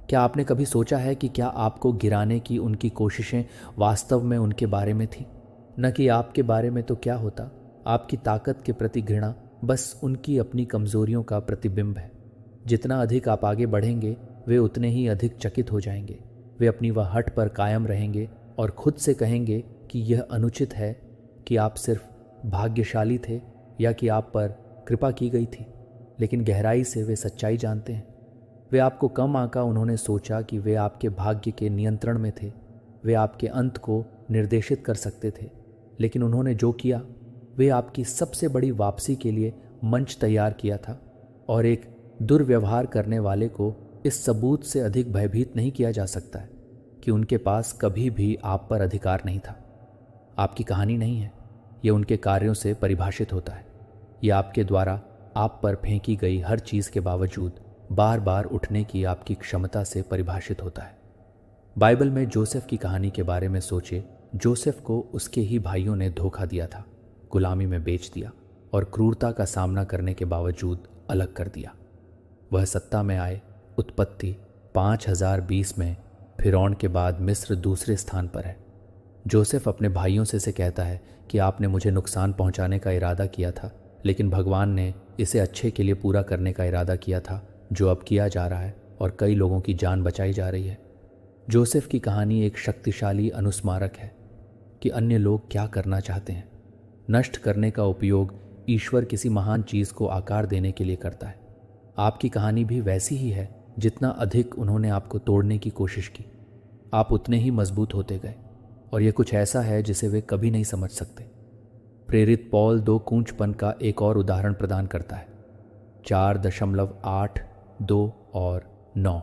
क्या आपने कभी सोचा है कि क्या आपको गिराने की उनकी कोशिशें वास्तव में उनके बारे में थी, न कि आपके बारे में? तो क्या होता? आपकी ताकत के प्रति घृणा बस उनकी अपनी कमजोरियों का प्रतिबिंब है। जितना अधिक आप आगे बढ़ेंगे, वे उतने ही अधिक चकित हो जाएंगे। वे अपनी वह हट पर कायम रहेंगे और खुद से कहेंगे कि यह अनुचित है कि आप सिर्फ भाग्यशाली थे या कि आप पर कृपा की गई थी। लेकिन गहराई से वे सच्चाई जानते हैं। वे आपको कम आंका। उन्होंने सोचा कि वे आपके भाग्य के नियंत्रण में थे। वे आपके अंत को निर्देशित कर सकते थे। लेकिन उन्होंने जो किया, वे आपकी सबसे बड़ी वापसी के लिए मंच तैयार किया था, और एक दुर्व्यवहार करने वाले को इस सबूत से अधिक भयभीत नहीं किया जा सकता है कि उनके पास कभी भी आप पर अधिकार नहीं था। आपकी कहानी नहीं है, यह उनके कार्यों से परिभाषित होता है। यह आपके द्वारा आप पर फेंकी गई हर चीज़ के बावजूद बार बार उठने की आपकी क्षमता से परिभाषित होता है। बाइबल में जोसेफ की कहानी के बारे में सोचे। जोसेफ को उसके ही भाइयों ने धोखा दिया था, गुलामी में बेच दिया और क्रूरता का सामना करने के बावजूद अलग कर दिया। वह सत्ता में आए। उत्पत्ति 5020 में फिरौन के बाद मिस्र दूसरे स्थान पर है। जोसेफ अपने भाइयों से कहता है कि आपने मुझे नुकसान पहुंचाने का इरादा किया था, लेकिन भगवान ने इसे अच्छे के लिए पूरा करने का इरादा किया था, जो अब किया जा रहा है, और कई लोगों की जान बचाई जा रही है। जोसेफ की कहानी एक शक्तिशाली अनुस्मारक है कि अन्य लोग क्या करना चाहते हैं। नष्ट करने का उपयोग ईश्वर किसी महान चीज़ को आकार देने के लिए करता है। आपकी कहानी भी वैसी ही है। जितना अधिक उन्होंने आपको तोड़ने की कोशिश की, आप उतने ही मजबूत होते गए, और यह कुछ ऐसा है जिसे वे कभी नहीं समझ सकते। प्रेरित पौल 2 कूंचपन का एक और उदाहरण प्रदान करता है, 4.8, 2 और 9।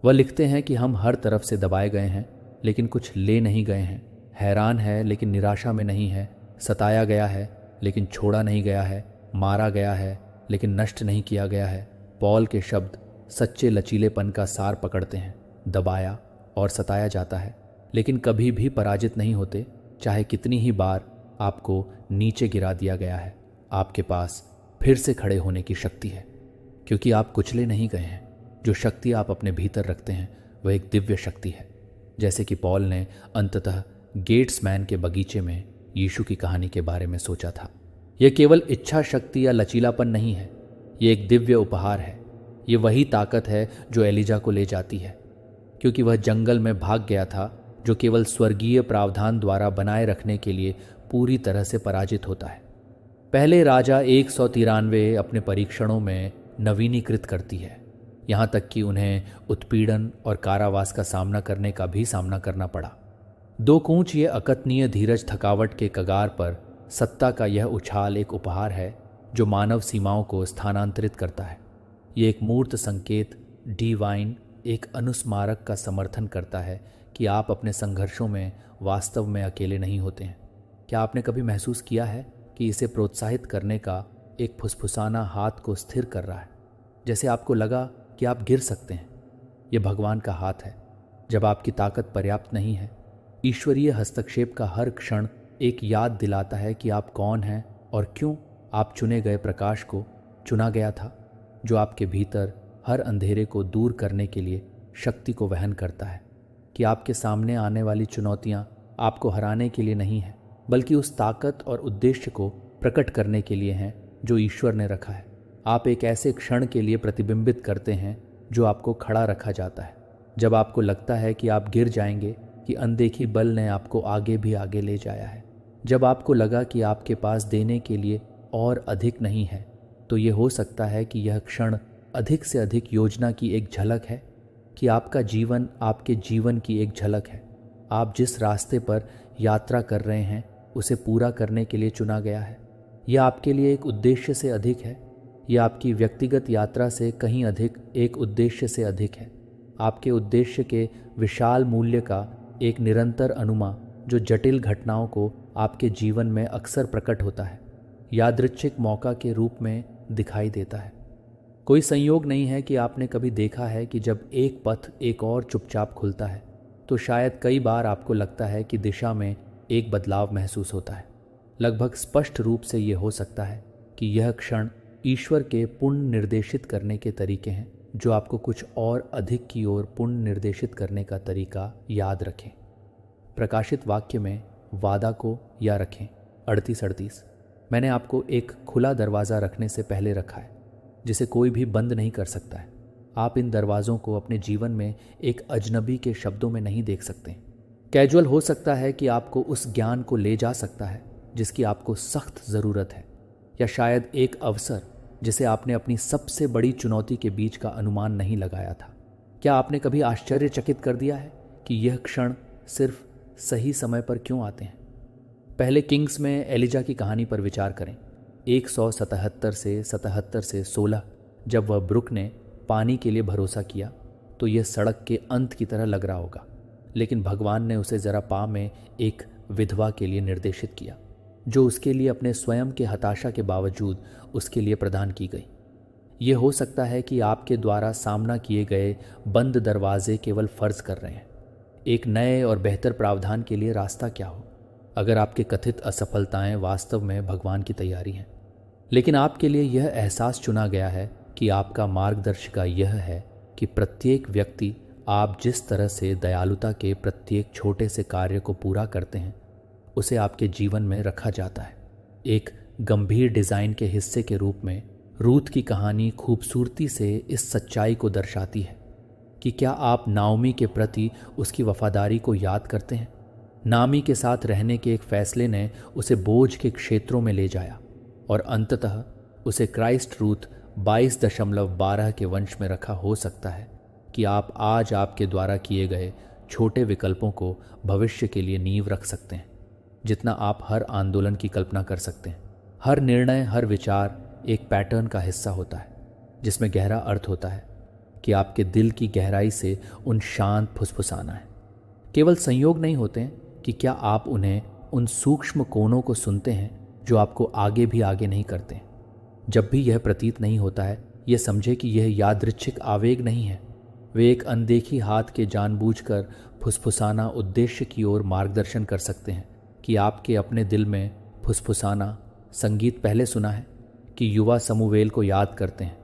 वह लिखते हैं कि हम हर तरफ से दबाए गए हैं, लेकिन कुछ ले नहीं गए हैं। हैरान है, लेकिन निराशा में नहीं है। सताया गया है, लेकिन छोड़ा नहीं गया है। मारा गया है, लेकिन नष्ट नहीं किया गया है। पौल के शब्द सच्चे लचीलेपन का सार पकड़ते हैं। दबाया और सताया जाता है, लेकिन कभी भी पराजित नहीं होते। चाहे कितनी ही बार आपको नीचे गिरा दिया गया है, आपके पास फिर से खड़े होने की शक्ति है, क्योंकि आप कुचले नहीं गए हैं। जो शक्ति आप अपने भीतर रखते हैं वह एक दिव्य शक्ति है। जैसे कि पौल ने अंततः गेट्समैन के बगीचे में यीशु की कहानी के बारे में सोचा था। यह केवल इच्छा शक्ति या लचीलापन नहीं है, यह एक दिव्य उपहार है। ये वही ताकत है जो एलिजा को ले जाती है, क्योंकि वह जंगल में भाग गया था, जो केवल स्वर्गीय प्रावधान द्वारा बनाए रखने के लिए पूरी तरह से पराजित होता है। पहले राजा 193 अपने परीक्षणों में नवीनीकृत करती है, यहाँ तक कि उन्हें उत्पीड़न और कारावास का सामना करने का भी सामना करना पड़ा। 2 कूंच ये अकथनीय धीरज थकावट के कगार पर सत्ता का यह उछाल एक उपहार है जो मानव सीमाओं को स्थानांतरित करता है। ये एक मूर्त संकेत डिवाइन एक अनुस्मारक का समर्थन करता है कि आप अपने संघर्षों में वास्तव में अकेले नहीं होते हैं। क्या आपने कभी महसूस किया है कि इसे प्रोत्साहित करने का एक फुसफुसाना हाथ को स्थिर कर रहा है, जैसे आपको लगा कि आप गिर सकते हैं? यह भगवान का हाथ है। जब आपकी ताकत पर्याप्त नहीं है, ईश्वरीय हस्तक्षेप का हर क्षण एक याद दिलाता है कि आप कौन हैं और क्यों आप चुने गए प्रकाश को चुना गया था, जो आपके भीतर हर अंधेरे को दूर करने के लिए शक्ति को वहन करता है। कि आपके सामने आने वाली चुनौतियां आपको हराने के लिए नहीं हैं, बल्कि उस ताकत और उद्देश्य को प्रकट करने के लिए हैं जो ईश्वर ने रखा है। आप एक ऐसे क्षण के लिए प्रतिबिंबित करते हैं जो आपको खड़ा रखा जाता है, जब आपको लगता है कि आप गिर जाएंगे, कि अनदेखी बल ने आपको आगे भी आगे ले जाया है। जब आपको लगा कि आपके पास देने के लिए और अधिक नहीं है, तो ये हो सकता है कि यह क्षण अधिक से अधिक योजना की एक झलक है, कि आपका जीवन आपके जीवन की एक झलक है। आप जिस रास्ते पर यात्रा कर रहे हैं उसे पूरा करने के लिए चुना गया है। यह आपके लिए एक उद्देश्य से अधिक है। यह आपकी व्यक्तिगत यात्रा से कहीं अधिक एक उद्देश्य से अधिक है। आपके उद्देश्य के विशाल मूल्य का एक निरंतर अनुमा जो जटिल घटनाओं को आपके जीवन में अक्सर प्रकट होता है। यादृच्छिक मौका के रूप में दिखाई देता है। कोई संयोग नहीं है कि आपने कभी देखा है कि जब एक पथ एक और चुपचाप खुलता है तो शायद कई बार आपको लगता है कि दिशा में एक बदलाव महसूस होता है। लगभग स्पष्ट रूप से ये हो सकता है कि यह क्षण ईश्वर के पुण्य निर्देशित करने के तरीके हैं, जो आपको कुछ और अधिक की ओर पुण्य निर्देशित करने का तरीका याद रखें। प्रकाशित वाक्य में वादा को या रखें 38-38 मैंने आपको एक खुला दरवाज़ा रखने से पहले रखा है जिसे कोई भी बंद नहीं कर सकता है। आप इन दरवाज़ों को अपने जीवन में एक अजनबी के शब्दों में नहीं देख सकते। कैजुअल हो सकता है कि आपको उस ज्ञान को ले जा सकता है जिसकी आपको सख्त ज़रूरत है, या शायद एक अवसर जिसे आपने अपनी सबसे बड़ी चुनौती के बीच का अनुमान नहीं लगाया था। क्या आपने कभी आश्चर्यचकित कर दिया है कि यह क्षण सिर्फ सही समय पर क्यों आते हैं? पहले किंग्स में एलिजा की कहानी पर विचार करें। 177 से 77 से 16 जब वह ब्रुक ने पानी के लिए भरोसा किया तो यह सड़क के अंत की तरह लग रहा होगा, लेकिन भगवान ने उसे जरा पा में एक विधवा के लिए निर्देशित किया जो उसके लिए अपने स्वयं के हताशा के बावजूद उसके लिए प्रदान की गई। यह हो सकता है कि आपके द्वारा सामना किए गए बंद दरवाजे केवल फर्ज कर रहे हैं एक नए और बेहतर प्रावधान के लिए रास्ता क्या हो, अगर आपके कथित असफलताएं वास्तव में भगवान की तैयारी हैं। लेकिन आपके लिए यह एहसास चुना गया है कि आपका मार्गदर्शिका यह है कि प्रत्येक व्यक्ति आप जिस तरह से दयालुता के प्रत्येक छोटे से कार्य को पूरा करते हैं उसे आपके जीवन में रखा जाता है। एक गंभीर डिज़ाइन के हिस्से के रूप में रूथ की कहानी खूबसूरती से इस सच्चाई को दर्शाती है कि क्या आप नाओमी के प्रति उसकी वफादारी को याद करते हैं। नामी के साथ रहने के एक फैसले ने उसे बोझ के क्षेत्रों में ले जाया और अंततः उसे क्राइस्ट रूथ 22.12 के वंश में रखा। हो सकता है कि आप आज आपके द्वारा किए गए छोटे विकल्पों को भविष्य के लिए नींव रख सकते हैं, जितना आप हर आंदोलन की कल्पना कर सकते हैं। हर निर्णय, हर विचार एक पैटर्न का हिस्सा होता है जिसमें गहरा अर्थ होता है कि आपके दिल की गहराई से उन शांत फुसफुसाना है। केवल संयोग नहीं होते हैं कि क्या आप उन्हें उन सूक्ष्म कोनों को सुनते हैं जो आपको आगे भी आगे नहीं करते। जब भी यह प्रतीत नहीं होता है, यह समझे कि यह यादृच्छिक आवेग नहीं है। वे एक अनदेखी हाथ के जानबूझकर फुसफुसाना उद्देश्य की ओर मार्गदर्शन कर सकते हैं कि आपके अपने दिल में फुसफुसाना संगीत पहले सुना है कि युवा समूवेल को याद करते हैं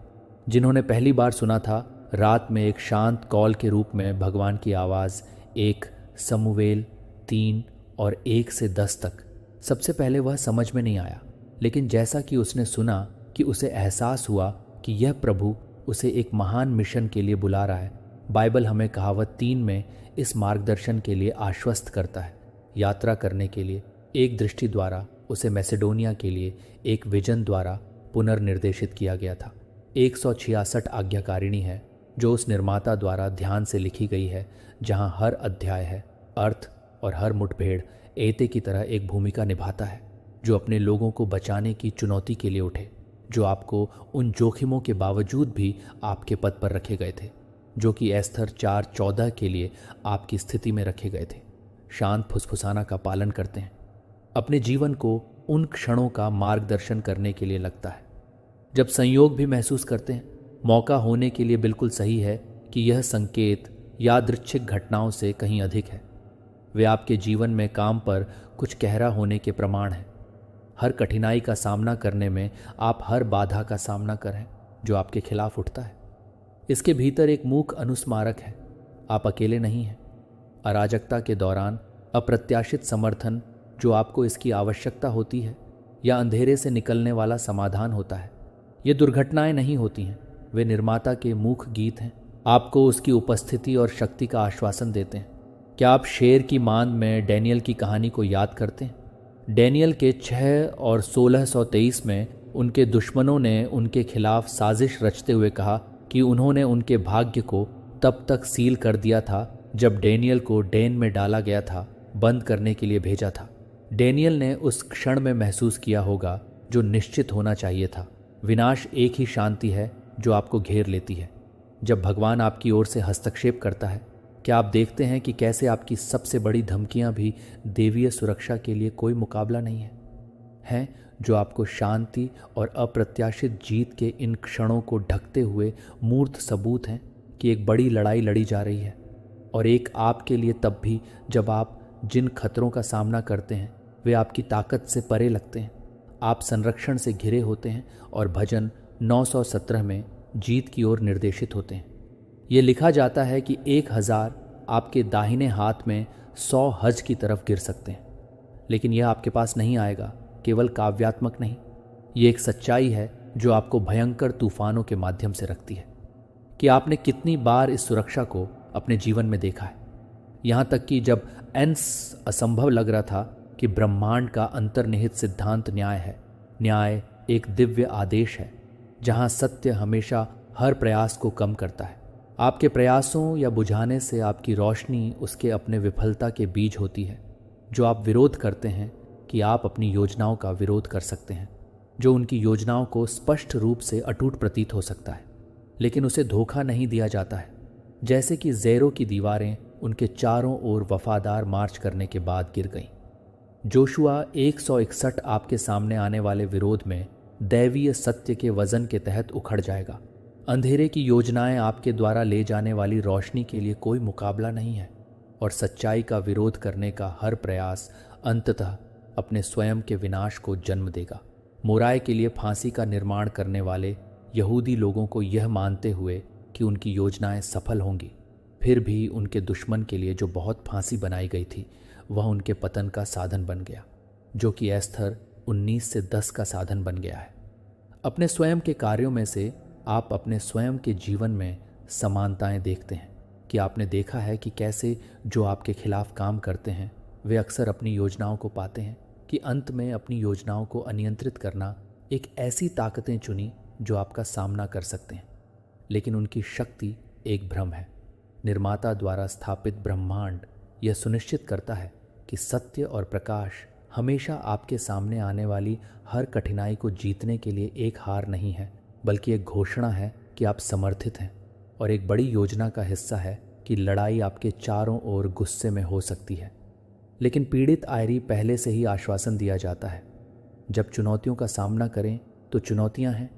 जिन्होंने पहली बार सुना था रात में एक शांत कॉल के रूप में भगवान की आवाज़ 1 समूवेल 3 और 1 से 10 तक। सबसे पहले वह समझ में नहीं आया, लेकिन जैसा कि उसने सुना कि उसे एहसास हुआ कि यह प्रभु उसे एक महान मिशन के लिए बुला रहा है। बाइबल हमें कहावत 3 में इस मार्गदर्शन के लिए आश्वस्त करता है। यात्रा करने के लिए एक दृष्टि द्वारा उसे मैसेडोनिया के लिए एक विजन द्वारा पुनर्निर्देशित किया गया था। 166 आज्ञाकारिणी है जो उस निर्माता द्वारा ध्यान से लिखी गई है, जहां हर अध्याय है अर्थ और हर मुठभेड़ एते की तरह एक भूमिका निभाता है जो अपने लोगों को बचाने की चुनौती के लिए उठे, जो आपको उन जोखिमों के बावजूद भी आपके पद पर रखे गए थे, जो कि एस्थर 4:14 के लिए आपकी स्थिति में रखे गए थे। शांत फुसफुसाना का पालन करते हैं। अपने जीवन को उन क्षणों का मार्गदर्शन करने के लिए लगता है जब संयोग भी महसूस करते हैं मौका होने के लिए बिल्कुल सही है कि यह संकेत यादृच्छिक घटनाओं से कहीं अधिक है। वे आपके जीवन में काम पर कुछ गहरा होने के प्रमाण हैं। हर कठिनाई का सामना करने में आप हर बाधा का सामना करें जो आपके खिलाफ उठता है। इसके भीतर एक मूक अनुस्मारक है, आप अकेले नहीं हैं। अराजकता के दौरान अप्रत्याशित समर्थन जो आपको इसकी आवश्यकता होती है, या अंधेरे से निकलने वाला समाधान होता है। ये दुर्घटनाएं नहीं होती हैं, वे निर्माता के मूक गीत हैं, आपको उसकी उपस्थिति और शक्ति का आश्वासन देते हैं। क्या आप शेर की मांद में डैनियल की कहानी को याद करते हैं? डैनियल के 6 और 1623 में उनके दुश्मनों ने उनके खिलाफ साजिश रचते हुए कहा कि उन्होंने उनके भाग्य को तब तक सील कर दिया था जब डैनियल को डेन में डाला गया था, बंद करने के लिए भेजा था। डैनियल ने उस क्षण में महसूस किया होगा जो निश्चित होना चाहिए था। विनाश एक ही शांति है जो आपको घेर लेती है। जब भगवान आपकी ओर से हस्तक्षेप करता है, क्या आप देखते हैं कि कैसे आपकी सबसे बड़ी धमकियां भी देवीय सुरक्षा के लिए कोई मुकाबला नहीं है? जो आपको शांति और अप्रत्याशित जीत के इन क्षणों को ढकते हुए मूर्त सबूत हैं कि एक बड़ी लड़ाई लड़ी जा रही है। और एक आपके लिए तब भी जब आप जिन खतरों का सामना करते हैं वे आपकी ताकत से परे लगते हैं। आप संरक्षण से घिरे होते हैं और भजन 917 में जीत की ओर निर्देशित होते हैं। ये लिखा जाता है कि 1000 आपके दाहिने हाथ में 100 हज की तरफ गिर सकते हैं, लेकिन यह आपके पास नहीं आएगा। केवल काव्यात्मक नहीं, ये एक सच्चाई है जो आपको भयंकर तूफानों के माध्यम से रखती है। कि आपने कितनी बार इस सुरक्षा को अपने जीवन में देखा है, यहाँ तक कि जब असंभव लग रहा था कि ब्रह्मांड का अंतर्निहित सिद्धांत न्याय है। न्याय एक दिव्य आदेश है जहाँ सत्य हमेशा हर प्रयास को कम करता है। आपके प्रयासों या बुझाने से आपकी रोशनी उसके अपने विफलता के बीज होती है। जो आप विरोध करते हैं कि आप अपनी योजनाओं का विरोध कर सकते हैं, जो उनकी योजनाओं को स्पष्ट रूप से अटूट प्रतीत हो सकता है, लेकिन उसे धोखा नहीं दिया जाता है। जैसे कि ज़ेरो की दीवारें उनके चारों ओर वफादार मार्च करने के बाद गिर गईं। जोशुआ 161 आपके सामने आने वाले विरोध में दैवीय सत्य के वजन के तहत उखड़ जाएगा। अंधेरे की योजनाएं आपके द्वारा ले जाने वाली रोशनी के लिए कोई मुकाबला नहीं है, और सच्चाई का विरोध करने का हर प्रयास अंततः अपने स्वयं के विनाश को जन्म देगा। मोराय के लिए फांसी का निर्माण करने वाले यहूदी लोगों को यह मानते हुए कि उनकी योजनाएं सफल होंगी, फिर भी उनके दुश्मन के लिए जो बहुत फांसी बनाई गई थी वह उनके पतन का साधन बन गया, जो कि एस्थर 19:10 का साधन बन गया है। अपने स्वयं के कार्यों में से आप अपने स्वयं के जीवन में समानताएं देखते हैं। कि आपने देखा है कि कैसे जो आपके खिलाफ काम करते हैं वे अक्सर अपनी योजनाओं को पाते हैं, कि अंत में अपनी योजनाओं को अनियंत्रित करना एक ऐसी ताकतें चुनी जो आपका सामना कर सकते हैं, लेकिन उनकी शक्ति एक भ्रम है। निर्माता द्वारा स्थापित ब्रह्मांड यह सुनिश्चित करता है कि सत्य और प्रकाश हमेशा आपके सामने आने वाली हर कठिनाई को जीतने के लिए एक हार नहीं है, बल्कि एक घोषणा है कि आप समर्थित हैं, और एक बड़ी योजना का हिस्सा है कि लड़ाई आपके चारों ओर गुस्से में हो सकती है। लेकिन पीड़ित आयरी पहले से ही आश्वासन दिया जाता है। जब चुनौतियों का सामना करें तो चुनौतियां हैं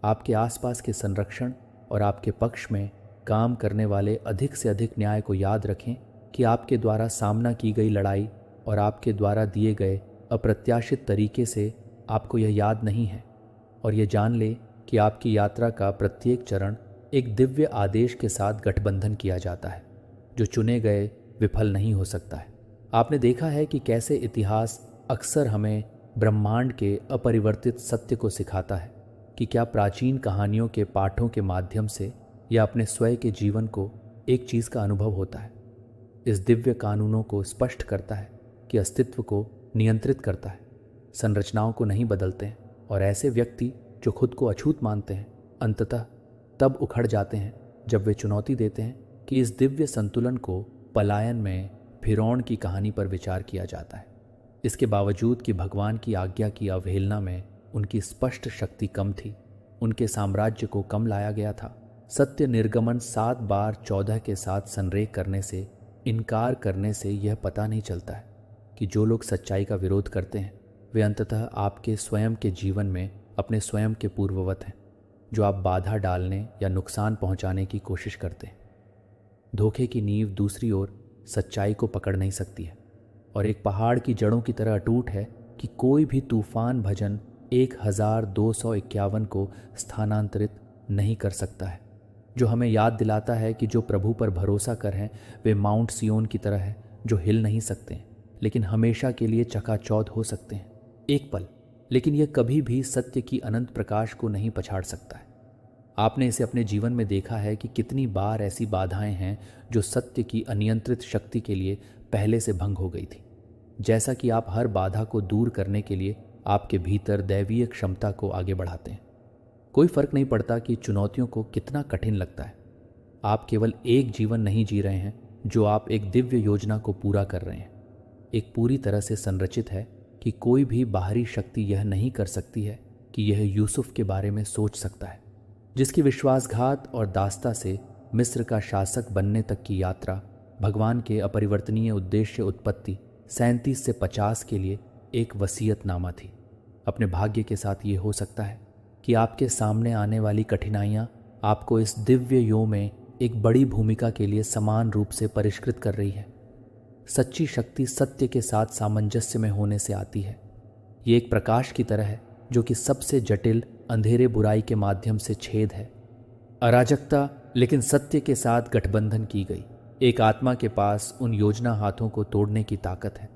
आपके आसपास के संरक्षण, और आपके पक्ष में काम करने वाले अधिक से अधिक न्याय को याद रखें कि आपके द्वारा सामना की गई लड़ाई और आपके द्वारा दिए गए अप्रत्याशित तरीके से आपको यह याद नहीं है। और यह जान ले कि आपकी यात्रा का प्रत्येक चरण एक दिव्य आदेश के साथ गठबंधन किया जाता है, जो चुने गए विफल नहीं हो सकता है। आपने देखा है कि कैसे इतिहास अक्सर हमें ब्रह्मांड के अपरिवर्तित सत्य को सिखाता है, कि क्या प्राचीन कहानियों के पाठों के माध्यम से या अपने स्वयं के जीवन को एक चीज़ का अनुभव होता है। इस दिव्य कानूनों को स्पष्ट करता है कि अस्तित्व को नियंत्रित करता है, संरचनाओं को नहीं बदलते हैं, और ऐसे व्यक्ति जो खुद को अछूत मानते हैं अंततः तब उखड़ जाते हैं जब वे चुनौती देते हैं कि इस दिव्य संतुलन को पलायन में फिरौन की कहानी पर विचार किया जाता है। इसके बावजूद कि भगवान की आज्ञा की अवहेलना में उनकी स्पष्ट शक्ति कम थी, उनके साम्राज्य को कम लाया गया था। सत्य निर्गमन 7 बार 14 के साथ संरेख करने से इनकार करने से यह पता नहीं चलता है कि जो लोग सच्चाई का विरोध करते हैं वे अंततः आपके स्वयं के जीवन में अपने स्वयं के पूर्ववत हैं, जो आप बाधा डालने या नुकसान पहुंचाने की कोशिश करते हैं। धोखे की नींव दूसरी ओर सच्चाई को पकड़ नहीं सकती है, और एक पहाड़ की जड़ों की तरह अटूट है कि कोई भी तूफान भजन 1251 को स्थानांतरित नहीं कर सकता है, जो हमें याद दिलाता है कि जो प्रभु पर भरोसा कर हैं वे माउंट सियोन की तरह है, जो हिल नहीं सकते लेकिन हमेशा के लिए चकाचौंध हो सकते हैं एक पल, लेकिन यह कभी भी सत्य की अनंत प्रकाश को नहीं पछाड़ सकता है। आपने इसे अपने जीवन में देखा है कि कितनी बार ऐसी बाधाएं हैं जो सत्य की अनियंत्रित शक्ति के लिए पहले से भंग हो गई थी। जैसा कि आप हर बाधा को दूर करने के लिए आपके भीतर दैवीय क्षमता को आगे बढ़ाते हैं। कोई फर्क नहीं पड़ता कि चुनौतियों को कितना कठिन लगता है। आप केवल एक जीवन नहीं जी रहे हैं जो आप एक दिव्य योजना को पूरा कर रहे हैं, एक पूरी तरह से संरचित है कि कोई भी बाहरी शक्ति यह नहीं कर सकती है कि यह यूसुफ के बारे में सोच सकता है, जिसकी विश्वासघात और दास्ता से मिस्र का शासक बनने तक की यात्रा भगवान के अपरिवर्तनीय उद्देश्य उत्पत्ति 37 से 50 के लिए एक वसीयतनामा थी। अपने भाग्य के साथ ये हो सकता है कि आपके सामने आने वाली कठिनाइयाँ आपको इस दिव्य योग में एक बड़ी भूमिका के लिए समान रूप से परिष्कृत कर रही है। सच्ची शक्ति सत्य के साथ सामंजस्य में होने से आती है। ये एक प्रकाश की तरह है जो कि सबसे जटिल अंधेरे बुराई के माध्यम से छेद है। अराजकता लेकिन सत्य के साथ गठबंधन की गई एक आत्मा के पास उन योजना हाथों को तोड़ने की ताकत है